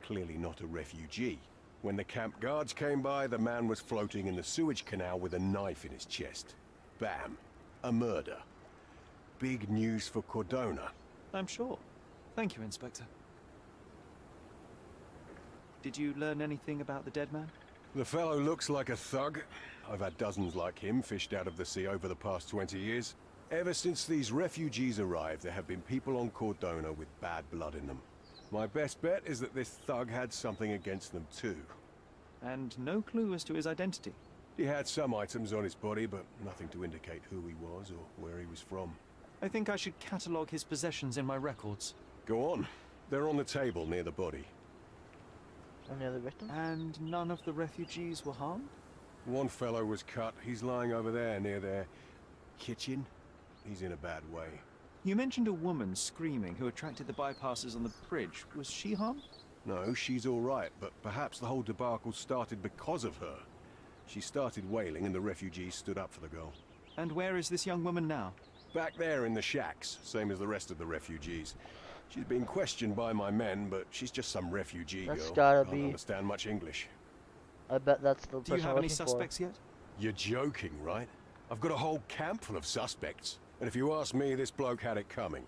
Clearly not a refugee. When the camp guards came by, the man was floating in the sewage canal with a knife in his chest. Bam. A murder. Big news for Cordona. I'm sure. Thank you, Inspector. Did you learn anything about the dead man? The fellow looks like a thug. I've had dozens like him fished out of the sea over the past 20 years. Ever since these refugees arrived, there have been people on Cordona with bad blood in them. My best bet is that this thug had something against them too. And no clue as to his identity? He had some items on his body, but nothing to indicate who he was or where he was from. I think I should catalogue his possessions in my records. Go on. They're on the table near the body. Any other victims? And none of the refugees were harmed? One fellow was cut. He's lying over there near their kitchen. He's in a bad way. You mentioned a woman screaming who attracted the bypassers on the bridge. Was she harmed? No, she's all right, but perhaps the whole debacle started because of her. She started wailing and the refugees stood up for the girl. And where is this young woman now? Back there in the shacks, same as the rest of the refugees. She's been questioned by my men, but she's just some refugee That's girl. gotta Can't be- understand much English. I bet that's the Do you person have we're any looking suspects yet? You're joking, right? I've got a whole camp full of suspects. And if you ask me, this bloke had it coming.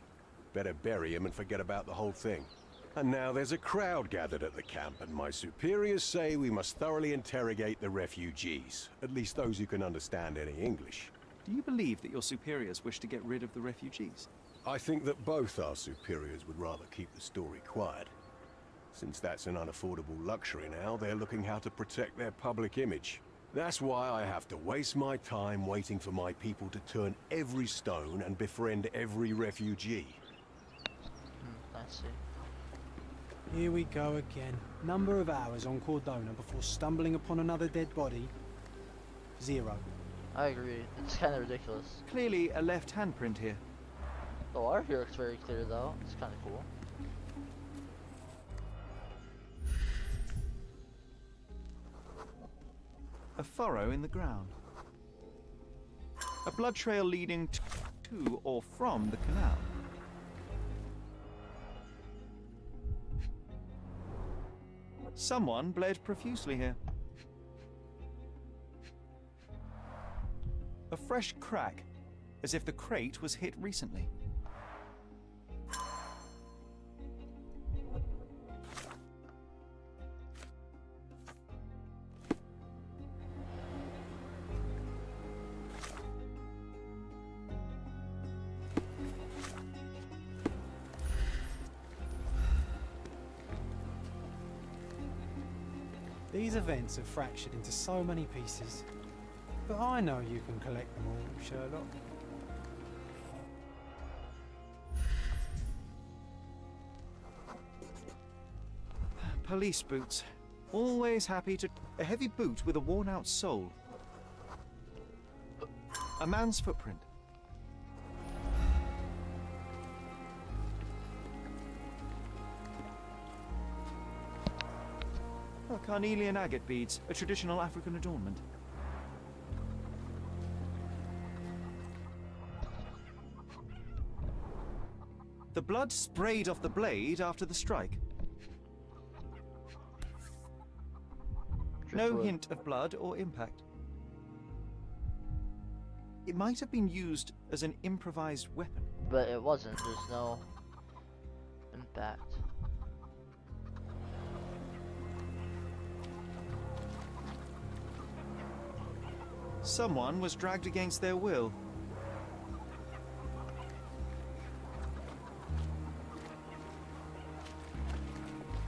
Better bury him and forget about the whole thing. And now there's a crowd gathered at the camp, and my superiors say we must thoroughly interrogate the refugees. At least those who can understand any English. Do you believe that your superiors wish to get rid of the refugees? I think that both our superiors would rather keep the story quiet. Since that's an unaffordable luxury now, they're looking how to protect their public image. That's why I have to waste my time waiting for my people to turn every stone and befriend every refugee. I see. Here we go again. Number of hours on Cordona before stumbling upon another dead body? 0. I agree. It's kind of ridiculous. Clearly a left handprint here. The water here looks very clear though. It's kind of cool. A furrow in the ground. A blood trail leading to or from the canal. Someone bled profusely here. A fresh crack, as if the crate was hit recently. These events are fractured into so many pieces. But I know you can collect them all, Sherlock. Police boots. Always happy to... A heavy boot with a worn-out sole. A man's footprint. Oh, carnelian agate beads, a traditional African adornment. The blood sprayed off the blade after the strike. No hint of blood or impact. It might have been used as an improvised weapon. But it wasn't. There's no impact. Someone was dragged against their will.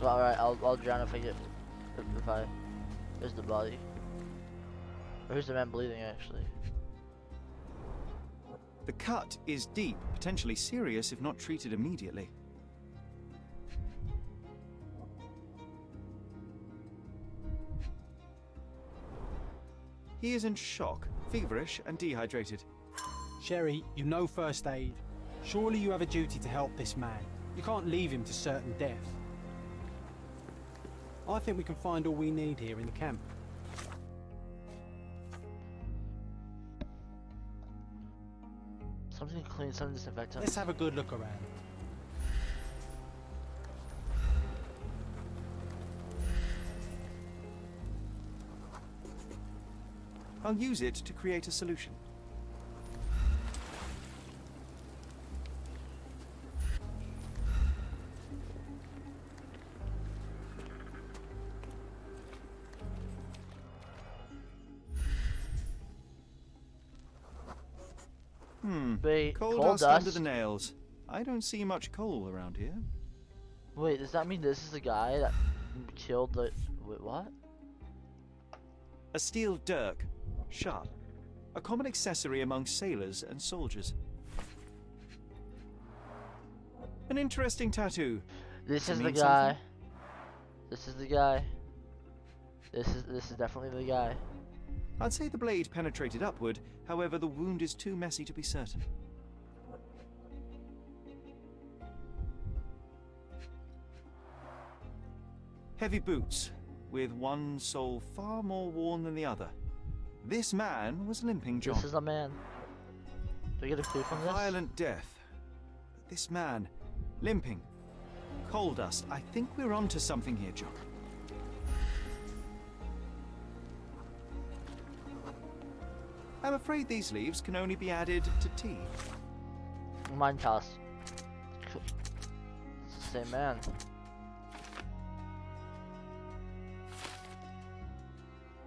Well, alright, I'll drown if I get... if I... There's the body. Or who's the man bleeding, actually? The cut is deep, potentially serious if not treated immediately. He is in shock, feverish and dehydrated. Sherry, you know first aid. Surely you have a duty to help this man. You can't leave him to certain death. I think we can find all we need here in the camp. Something clean, something disinfectant. Let's have a good look around. I'll use it to create a solution. Coal dust under the nails. I don't see much coal around here. Wait, does that mean this is the guy that killed the... Wait, what? A steel dirk. Sharp. A common accessory among sailors and soldiers. An interesting tattoo. This is the mean guy. something? This is the guy. This is definitely the guy. I'd say the blade penetrated upward, however the wound is too messy to be certain. Heavy boots, with one sole far more worn than the other. This man was limping John. This is a man. Do we get a clue from this? Violent death. But this man, limping. Coal dust. I think we're onto something here, John. I'm afraid these leaves can only be added to tea. Mine toss. It's the same man.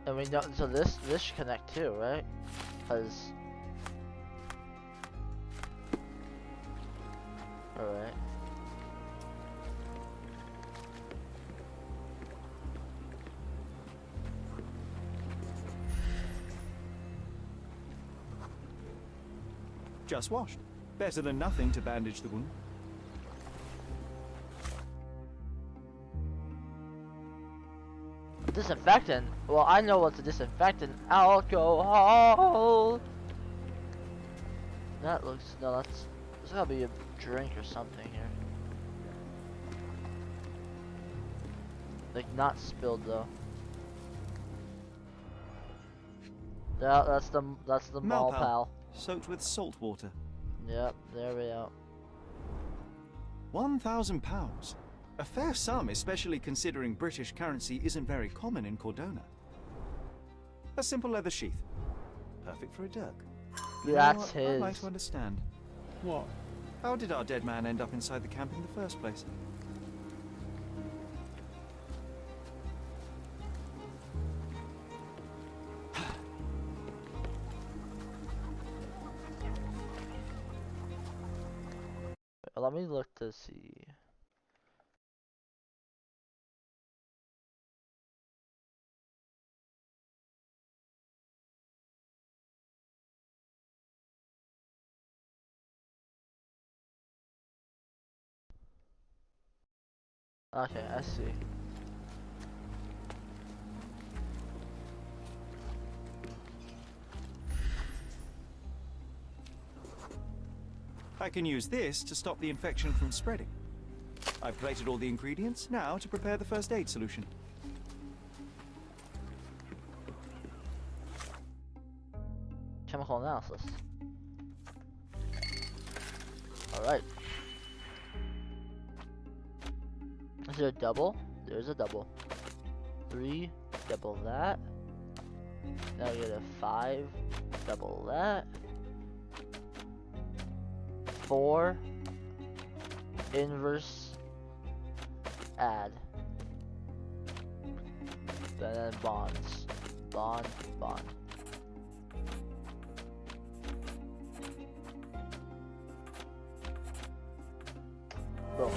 And we know, so this should connect too, right? Because... Alright. Just washed. Better than nothing to bandage the wound. disinfectant? Well, I know what's a disinfectant. Alcohol! That looks... No, that's... There's gotta be a drink or something here. Like, not spilled, though. That's the mall pal. Soaked with salt water. Yep, there we go. £1,000. A fair sum, especially considering British currency isn't very common in Cordona. A simple leather sheath. Perfect for a dirk. That's I'd his. like to understand. What? How did our dead man end up inside the camp in the first place? Let me look to see. Okay, I see. I can use this to stop the infection from spreading. I've plated all the ingredients, now to prepare the first aid solution. Chemical analysis. Alright. Is there a double? There's a double. 3, double that. Now we get a 5, double that. 4, inverse, add. Then bonds. Bond, bond. Boom.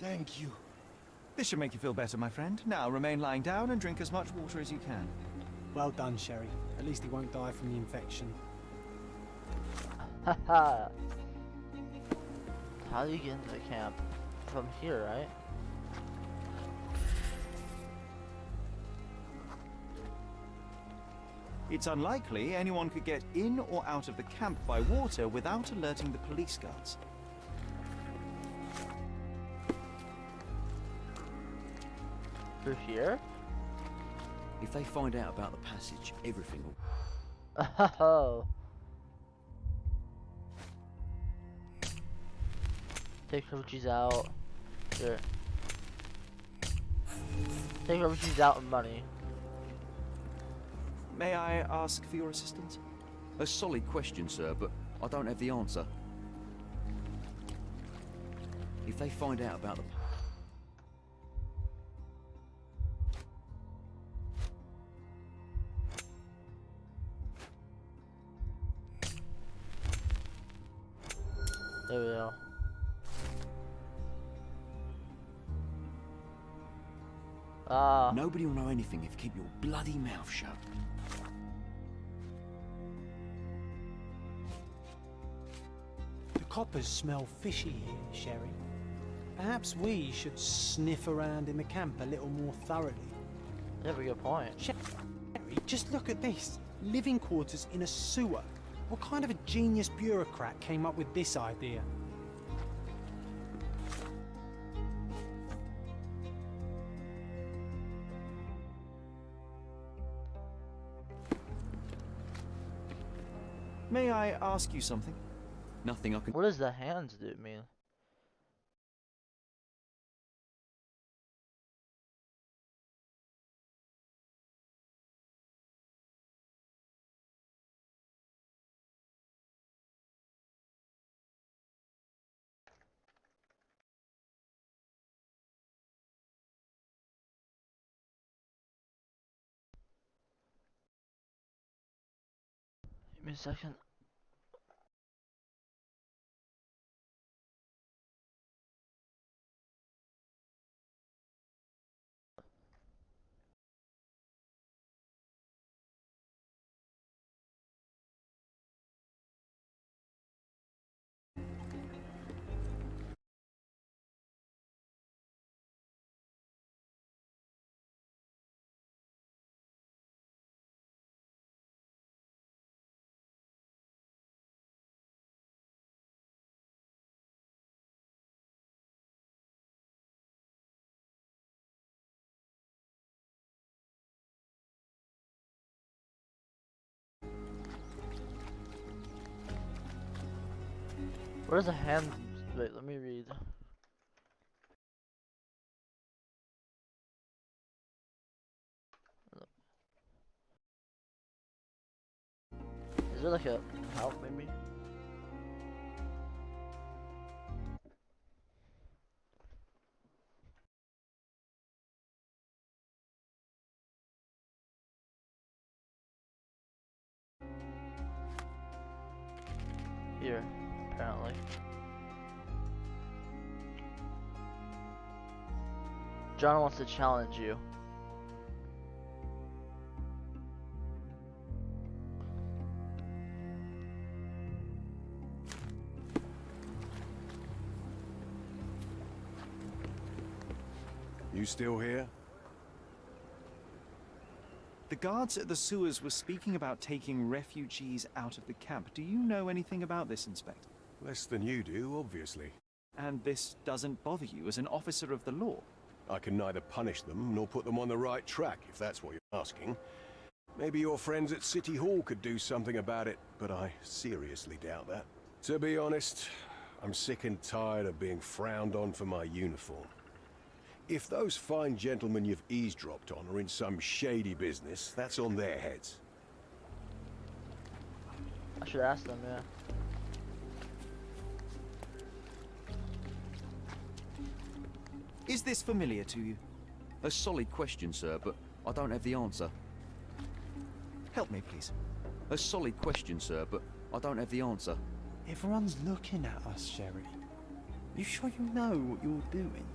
Thank you. This should make you feel better, my friend. Now remain lying down and drink as much water as you can. Well done, Sherry. At least he won't die from the infection. Haha. How do you get into the camp? From here, right? It's unlikely anyone could get in or out of the camp by water without alerting the police guards. Through here? If they find out about the passage, everything will... Oh. Take refugees out. Here. Take refugees out and money. May I ask for your assistance? A solid question, sir, but I don't have the answer. If they find out about the... There we go. Nobody will know anything if you keep your bloody mouth shut. The coppers smell fishy here, Sherry. Perhaps we should sniff around in the camp a little more thoroughly. Yeah, very good point. Sherry, just look at this. Living quarters in a sewer. What kind of a genius bureaucrat came up with this idea? May I ask you something? Nothing I can... What does the hands do mean? Give me a second. What is a hand? Wait, let me read. Is there like a help maybe? Here, apparently. John wants to challenge you. You still here? The guards at the sewers were speaking about taking refugees out of the camp. Do you know anything about this, Inspector? Less than you do, obviously. And this doesn't bother you as an officer of the law? I can neither punish them nor put them on the right track, if that's what you're asking. Maybe your friends at City Hall could do something about it, but I seriously doubt that. To be honest, I'm sick and tired of being frowned on for my uniform. If those fine gentlemen you've eavesdropped on are in some shady business, that's on their heads. I should ask them, yeah. Is this familiar to you? A solid question, sir, but I don't have the answer. Help me, please. A solid question, sir, but I don't have the answer. Everyone's looking at us, Sherry. You sure you know what you're doing?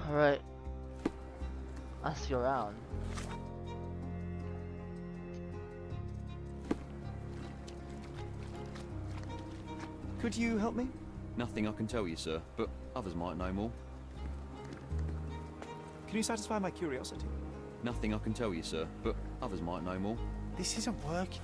Alright. Ask you around. Could you help me? Nothing I can tell you, sir, but others might know more. Can you satisfy my curiosity? Nothing I can tell you, sir, but others might know more. This isn't working.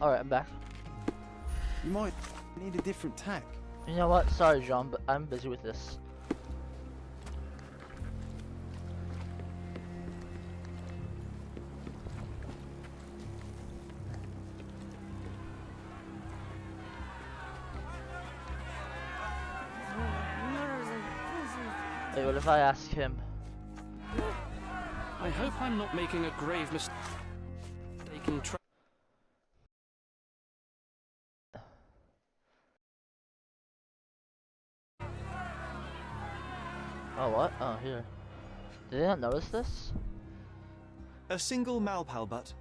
Alright, I'm back. You might need a different tack. You know what? Sorry, John, but I'm busy with this. Hey, what if I ask him? I hope I'm not making a grave mistake in Oh, what? Oh, here. Did they not notice this? A single Malpal butt.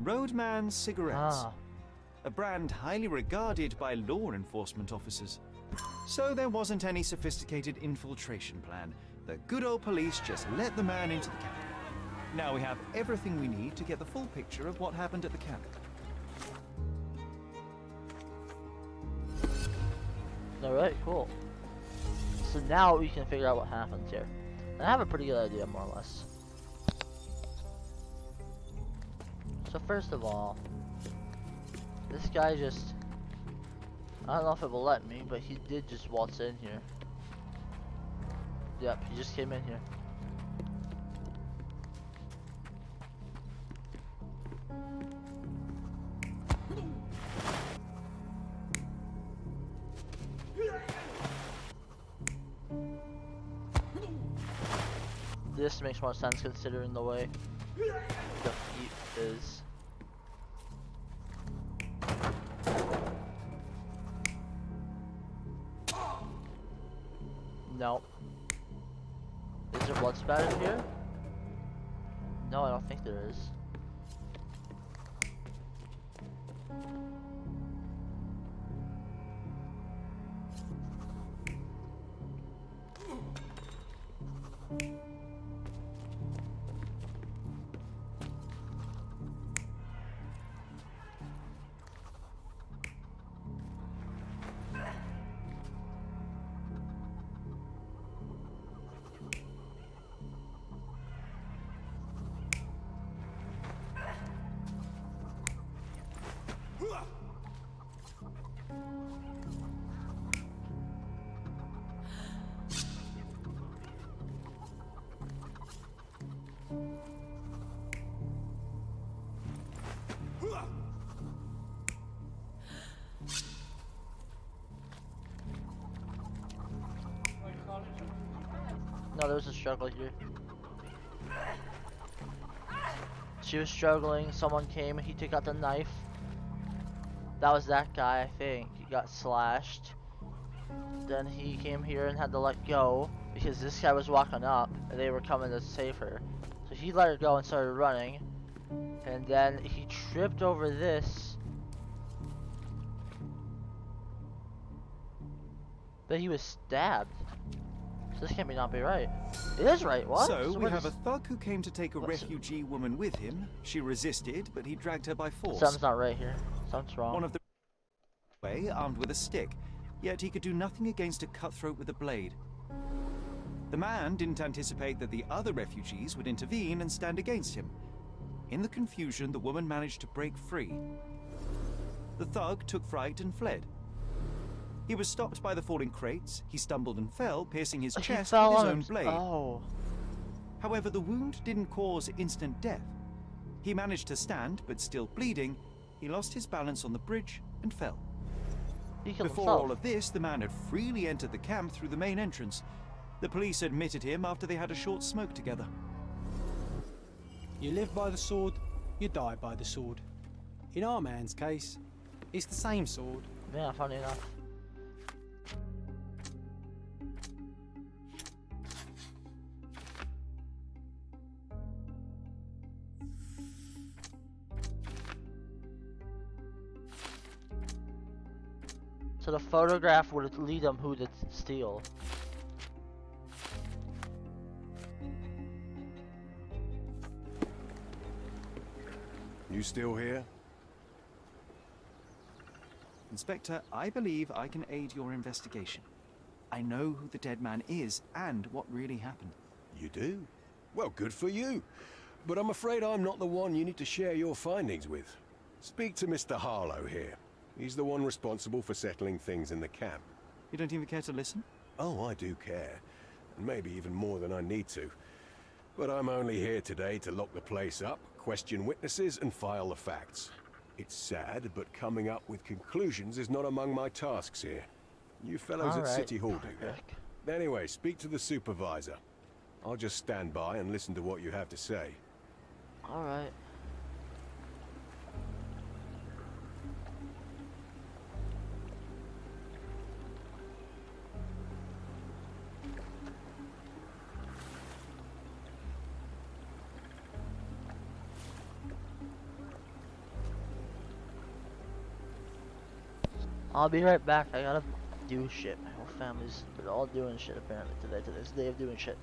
Roadman cigarettes. Ah. A brand highly regarded by law enforcement officers. So there wasn't any sophisticated infiltration plan. The good old police just let the man into the camp. Now we have everything we need to get the full picture of what happened at the camp. Alright, cool. So now we can figure out what happens here. And I have a pretty good idea, more or less. So first of all, this guy just... I don't know if it will let me, but he did just waltz in here. Yep, he just came in here. This makes more sense considering the way the feet is. No. Is there blood spatter here? No, I don't think there is. No, there was a struggle here. She was struggling, someone came, he took out the knife. That was that guy, I think. He got slashed. Then he came here and had to let go because this guy was walking up and they were coming to save her. So he let her go and started running. And then he tripped over this. Then he was stabbed. So this can't not be right. It is right, what? So we have a thug who came to take a refugee woman with him. She resisted, but he dragged her by force. Something's not right here. Something's wrong. One of the way armed with a stick, yet he could do nothing against a cutthroat with a blade. The man didn't anticipate that the other refugees would intervene and stand against him. In the confusion, the woman managed to break free. The thug took fright and fled. He was stopped by the falling crates. He stumbled and fell, piercing his chest with his own blade. Oh. However, the wound didn't cause instant death. He managed to stand, but still bleeding, he lost his balance on the bridge and fell. Before all of this, the man had freely entered the camp through the main entrance. The police admitted him after they had a short smoke together. You live by the sword, you die by the sword. In our man's case, it's the same sword. Yeah, funny enough. So the photograph would lead them who to steal. You still here? Inspector, I believe I can aid your investigation. I I know who the dead man is and what really happened. You do? Well, good for you. But I'm afraid I'm not the one you need to share your findings with. Speak to Mr. Harlow here. He's the one responsible for settling things in the camp. You don't even care to listen? Oh, I do care. And maybe even more than I need to. But I'm only here today to lock the place up, question witnesses, and file the facts. It's sad, but coming up with conclusions is not among my tasks here. You fellows at City Hall do that. Anyway, speak to the supervisor. I'll just stand by and listen to what you have to say. Alright. I'll be right back. I gotta do shit. My whole family's they're all doing shit apparently today. Today's the day of doing shit.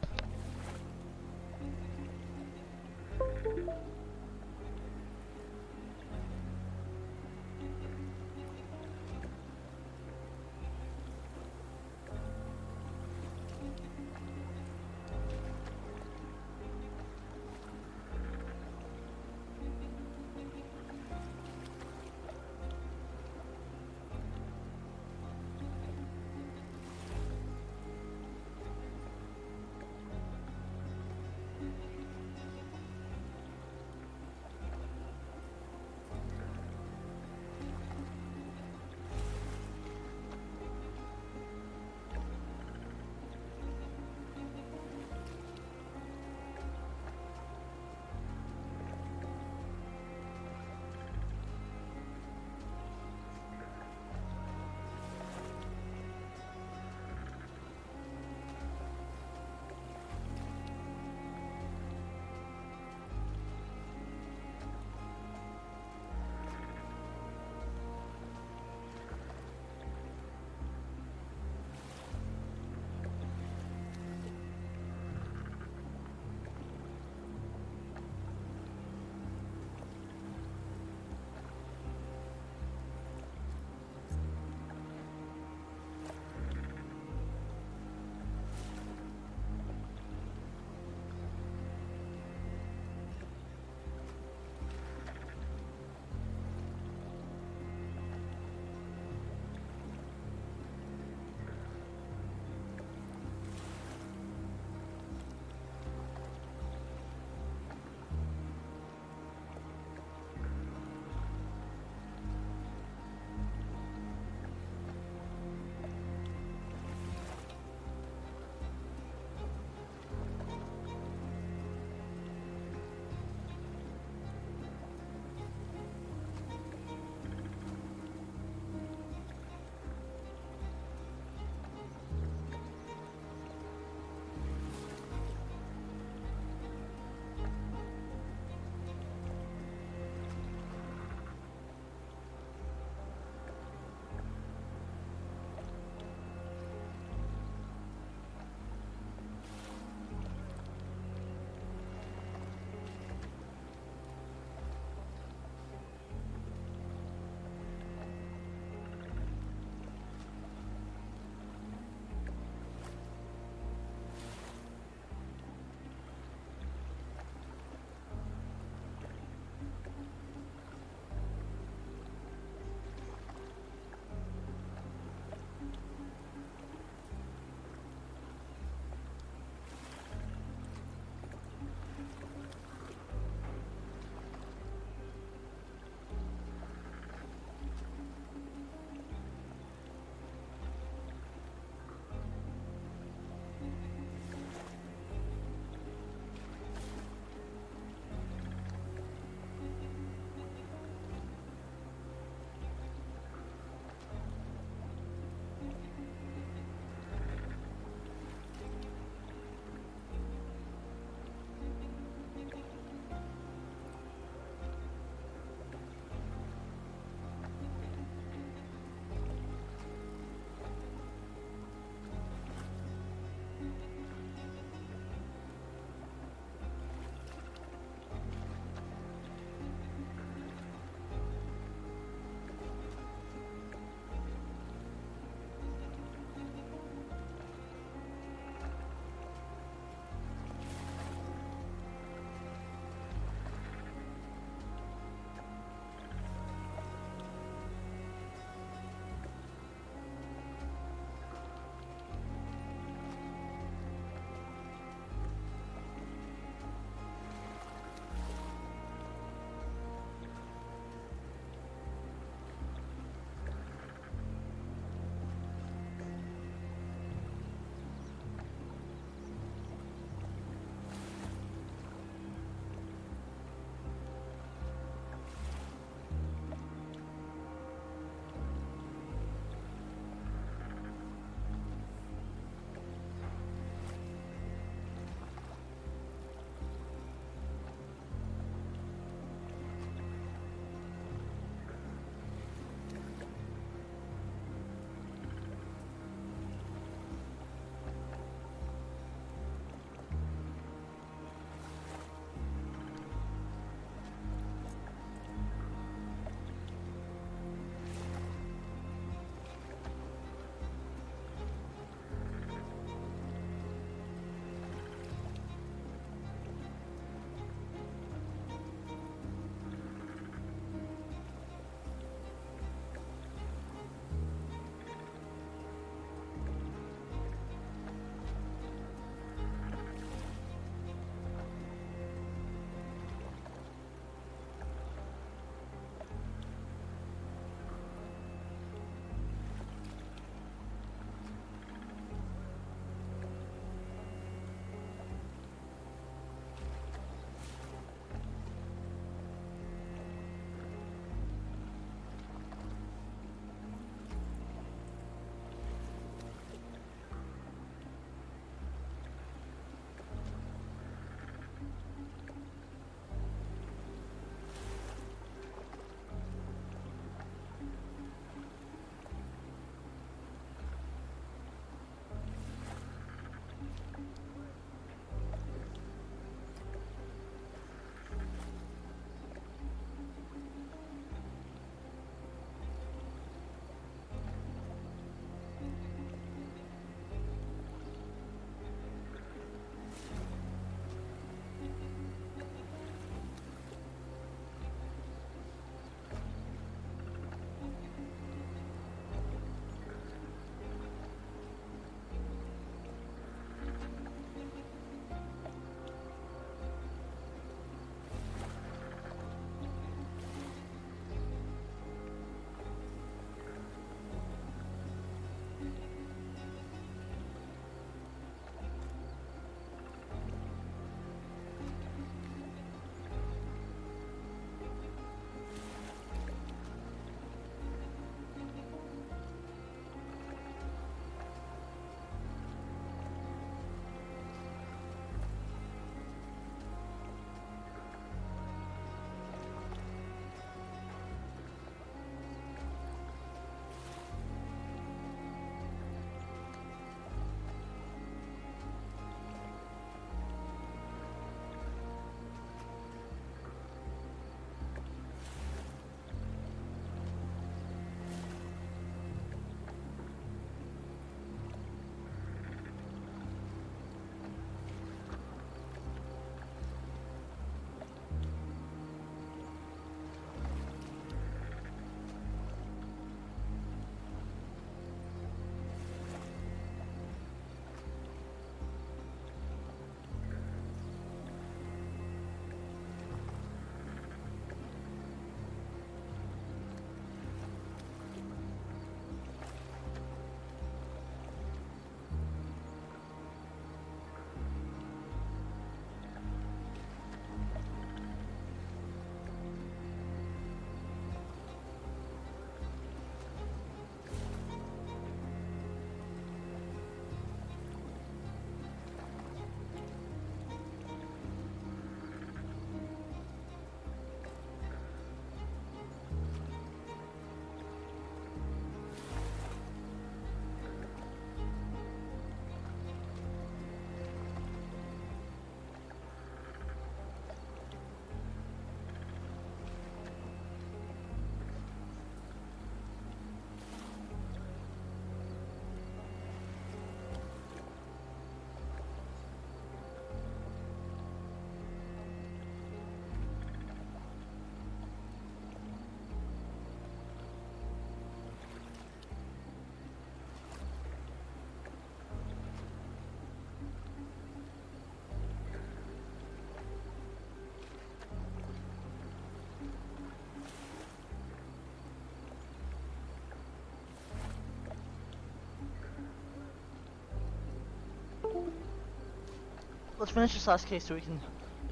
Let's finish this last case so we can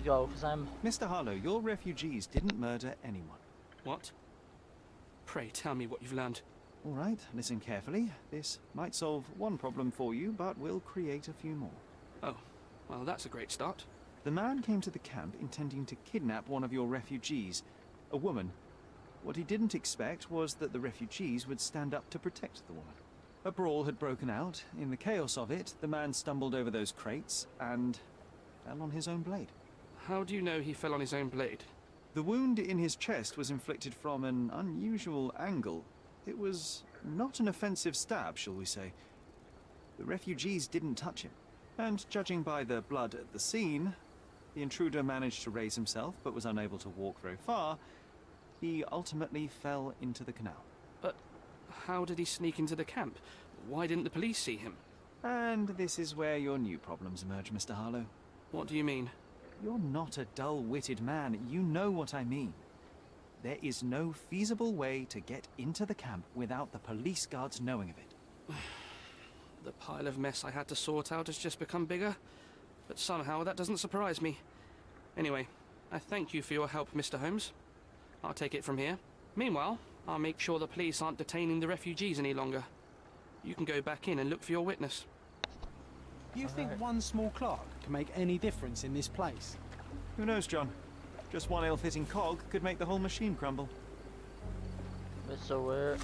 go, because I'm... Mr. Harlow, your refugees didn't murder anyone. What? Pray tell me what you've learned. All right, listen carefully. This might solve one problem for you, but will create a few more. Oh, well, that's a great start. The man came to the camp intending to kidnap one of your refugees, a woman. What he didn't expect was that the refugees would stand up to protect the woman. A brawl had broken out. In the chaos of it, the man stumbled over those crates and fell on his own blade. How do you know he fell on his own blade? The wound in his chest was inflicted from an unusual angle. It was not an offensive stab, shall we say. The refugees didn't touch him. And judging by the blood at the scene, the intruder managed to raise himself but was unable to walk very far. He ultimately fell into the canal. But how did he sneak into the camp? Why didn't the police see him? And this is where your new problems emerge, Mr. Harlow. What do you mean? You're not a dull-witted man. You know what I mean. There is no feasible way to get into the camp without the police guards knowing of it. The pile of mess I had to sort out has just become bigger, but somehow that doesn't surprise me. Anyway, I thank you for your help, Mr. Holmes. I'll take it from here. Meanwhile, I'll make sure the police aren't detaining the refugees any longer. You can go back in and look for your witness. You think one small clock can make any difference in this place? Who knows, John? Just one ill-fitting cog could make the whole machine crumble. So where...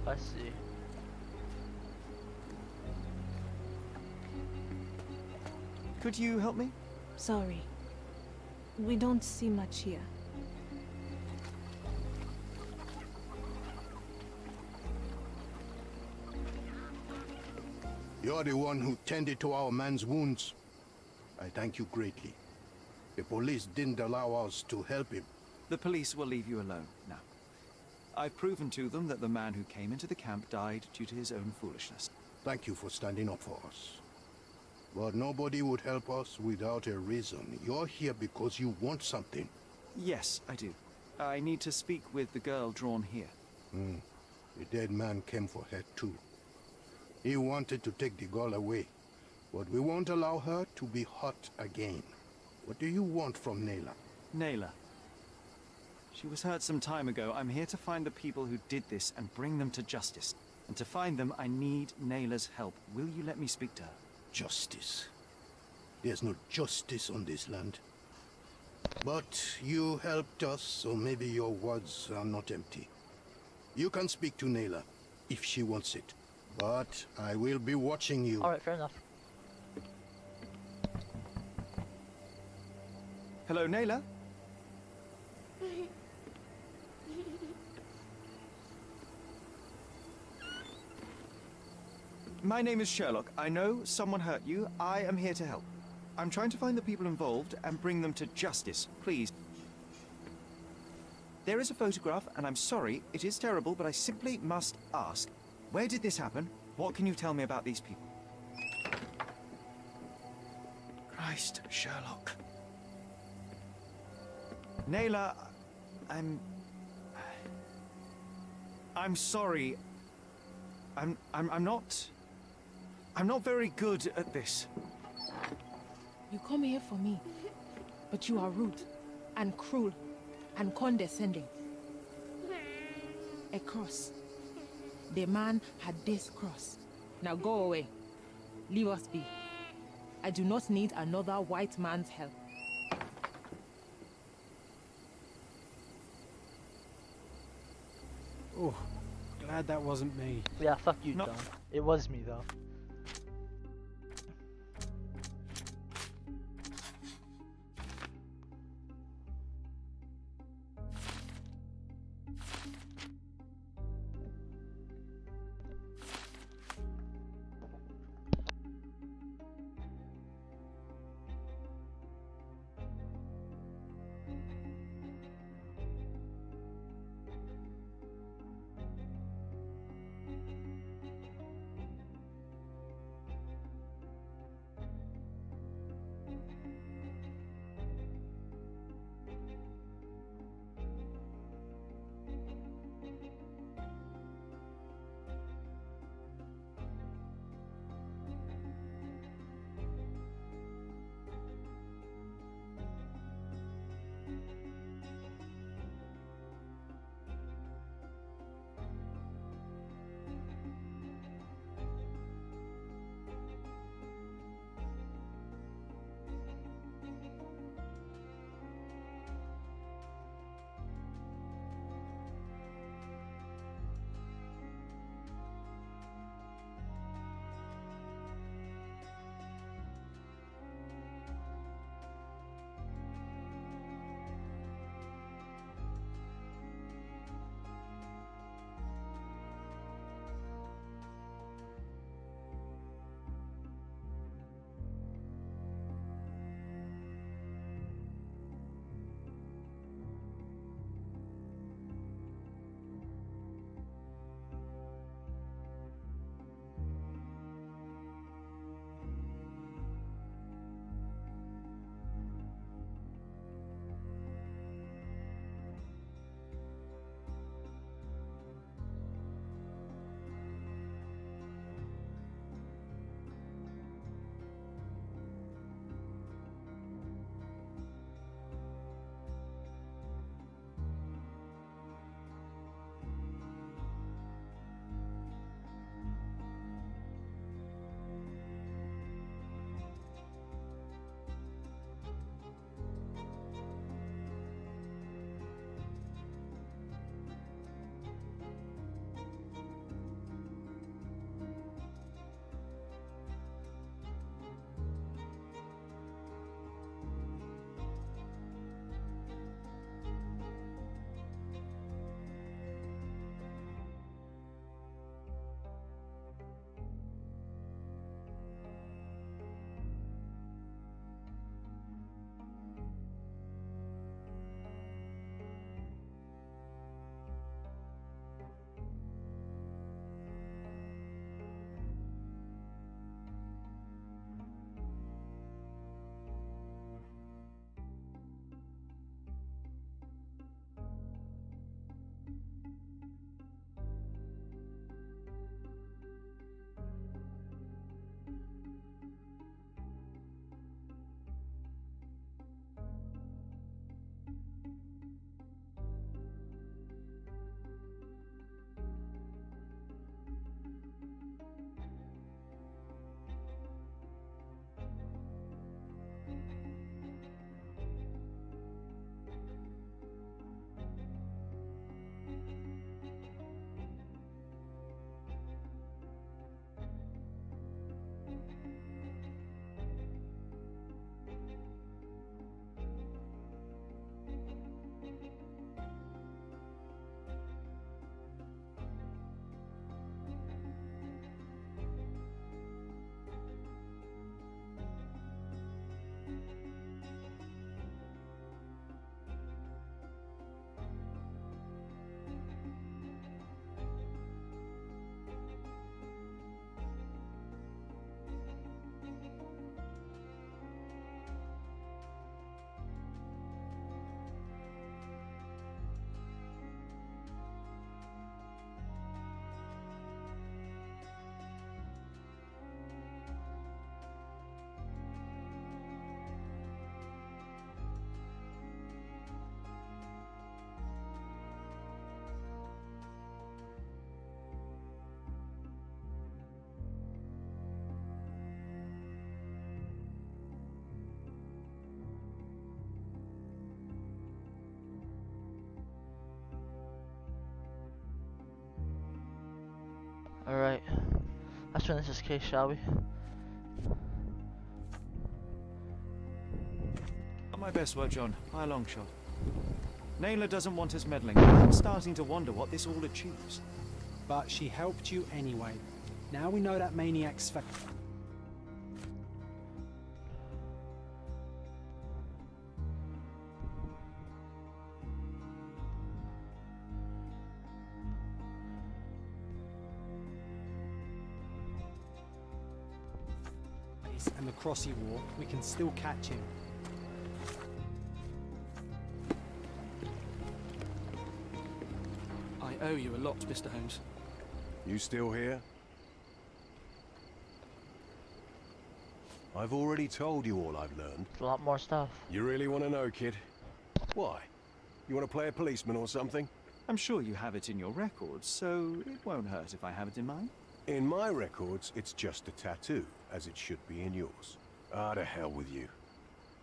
I see. Could you help me? Sorry. We don't see much here. You're the one who tended to our man's wounds. I thank you greatly. The police didn't allow us to help him. The police will leave you alone now. I've proven to them that the man who came into the camp died due to his own foolishness. Thank you for standing up for us. But nobody would help us without a reason. You're here because you want something. Yes, I do. I need to speak with the girl drawn here. The dead man came for her too. He wanted to take the girl away, but we won't allow her to be hurt again. What do you want from Nayla? Nayla. She was hurt some time ago. I'm here to find the people who did this and bring them to justice. And to find them, I need Nayla's help. Will you let me speak to her? Justice. There's no justice on this land. But you helped us, so maybe your words are not empty. You can speak to Nayla, if she wants it. But I will be watching you. Alright, fair enough. Hello, Nayla? My name is Sherlock. I know someone hurt you. I am here to help. I'm trying to find the people involved and bring them to justice. Please. There is a photograph, and I'm sorry, it is terrible, but I simply must ask. Where did this happen? What can you tell me about these people? Christ, Sherlock. Nayla, I'm sorry. I'm not very good at this. You come here for me, but you are rude and cruel and condescending. A cross. The man had this cross. Now go away. Leave us be. I do not need another white man's help. Oh, glad that wasn't me. Yeah, fuck you, Tom. It was me, though. Alright. Let's finish this case, shall we? Not my best work, John, by a long shot. Naylor doesn't want us meddling. I'm starting to wonder what this all achieves. But she helped you anyway. Now we know that maniac's face. And the cross he wore, we can still catch him. I owe you a lot, Mr. Holmes. You still here? I've already told you all I've learned. A lot more stuff. You really want to know, kid? Why? You want to play a policeman or something? I'm sure you have it in your records, so it won't hurt if I have it in mine. In my records, it's just a tattoo, as it should be in yours. Ah, to hell with you.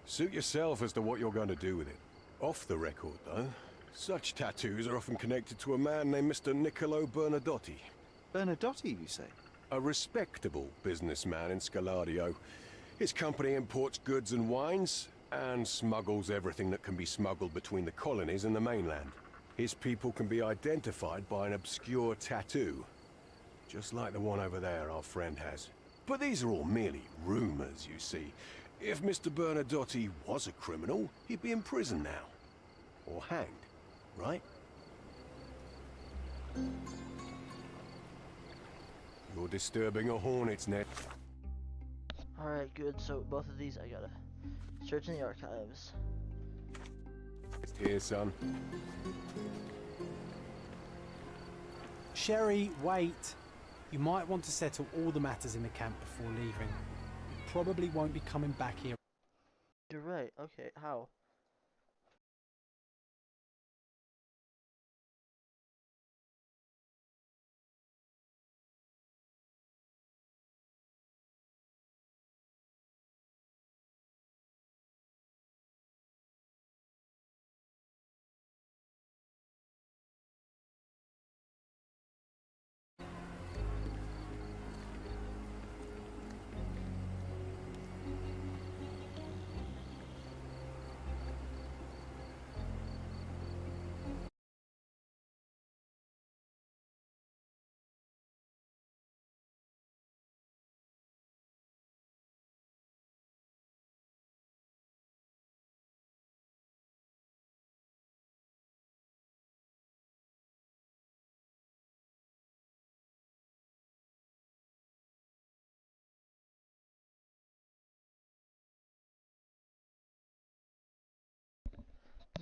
Suit yourself as to what you're going to do with it. Off the record, though, such tattoos are often connected to a man named Mr. Niccolo Bernadotti. Bernadotti, you say? A respectable businessman in Scaladio. His company imports goods and wines, and smuggles everything that can be smuggled between the colonies and the mainland. His people can be identified by an obscure tattoo, just like the one over there our friend has. But these are all merely rumors, you see. If Mr. Bernadotti was a criminal, he'd be in prison now. Or hanged, right? You're disturbing a hornet's nest. Alright, good. So both of these I gotta search in the archives. It's here, son. Sherry, wait. You might want to settle all the matters in the camp before leaving. You probably won't be coming back here. You're right. Okay, how?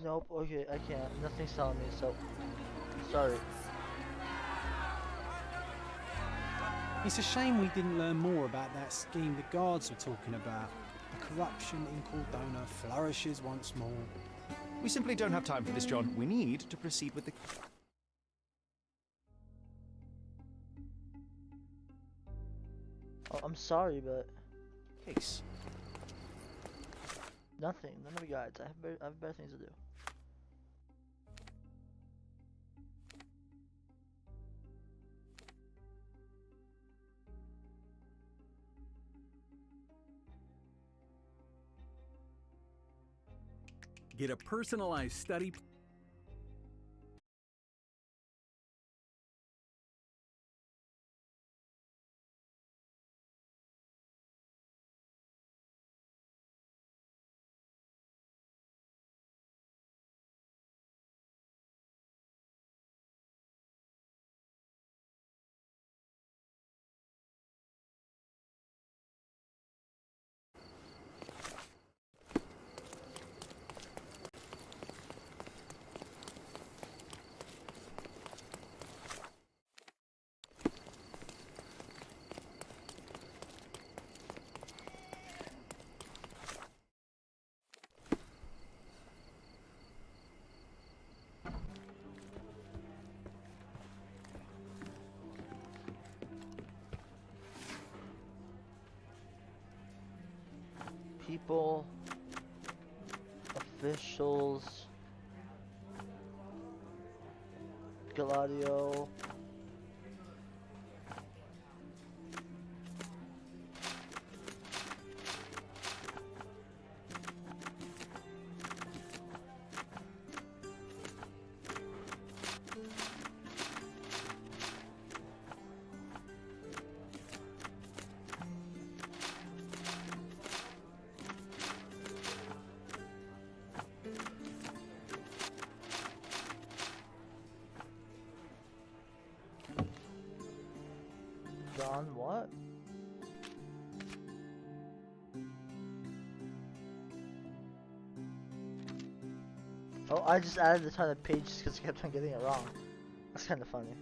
Nope, okay, I can't. Nothing's telling me, so sorry. It's a shame we didn't learn more about that scheme the guards were talking about. The corruption in Cordona flourishes once more. We simply don't have time for this, John. We need to proceed with the... Oh, I'm sorry, but case. Nothing. None of the guides. I have better things to do. Get a personalized study. People, officials, Gladio, John, what? Oh, I just added a ton of pages because I kept on getting it wrong. That's kind of funny.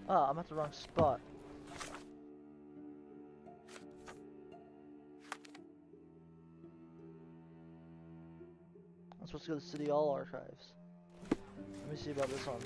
Ah, I'm at the wrong spot. I'm supposed to go to the City Hall archives. Let me see about this one.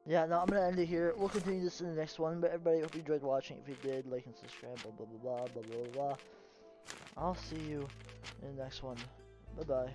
Yeah, no, I'm gonna end it here. We'll continue this in the next one, but everybody, hope you enjoyed watching. If you did, like and subscribe, blah, blah, blah, blah, blah, blah, blah. I'll see you in the next one. Bye-bye.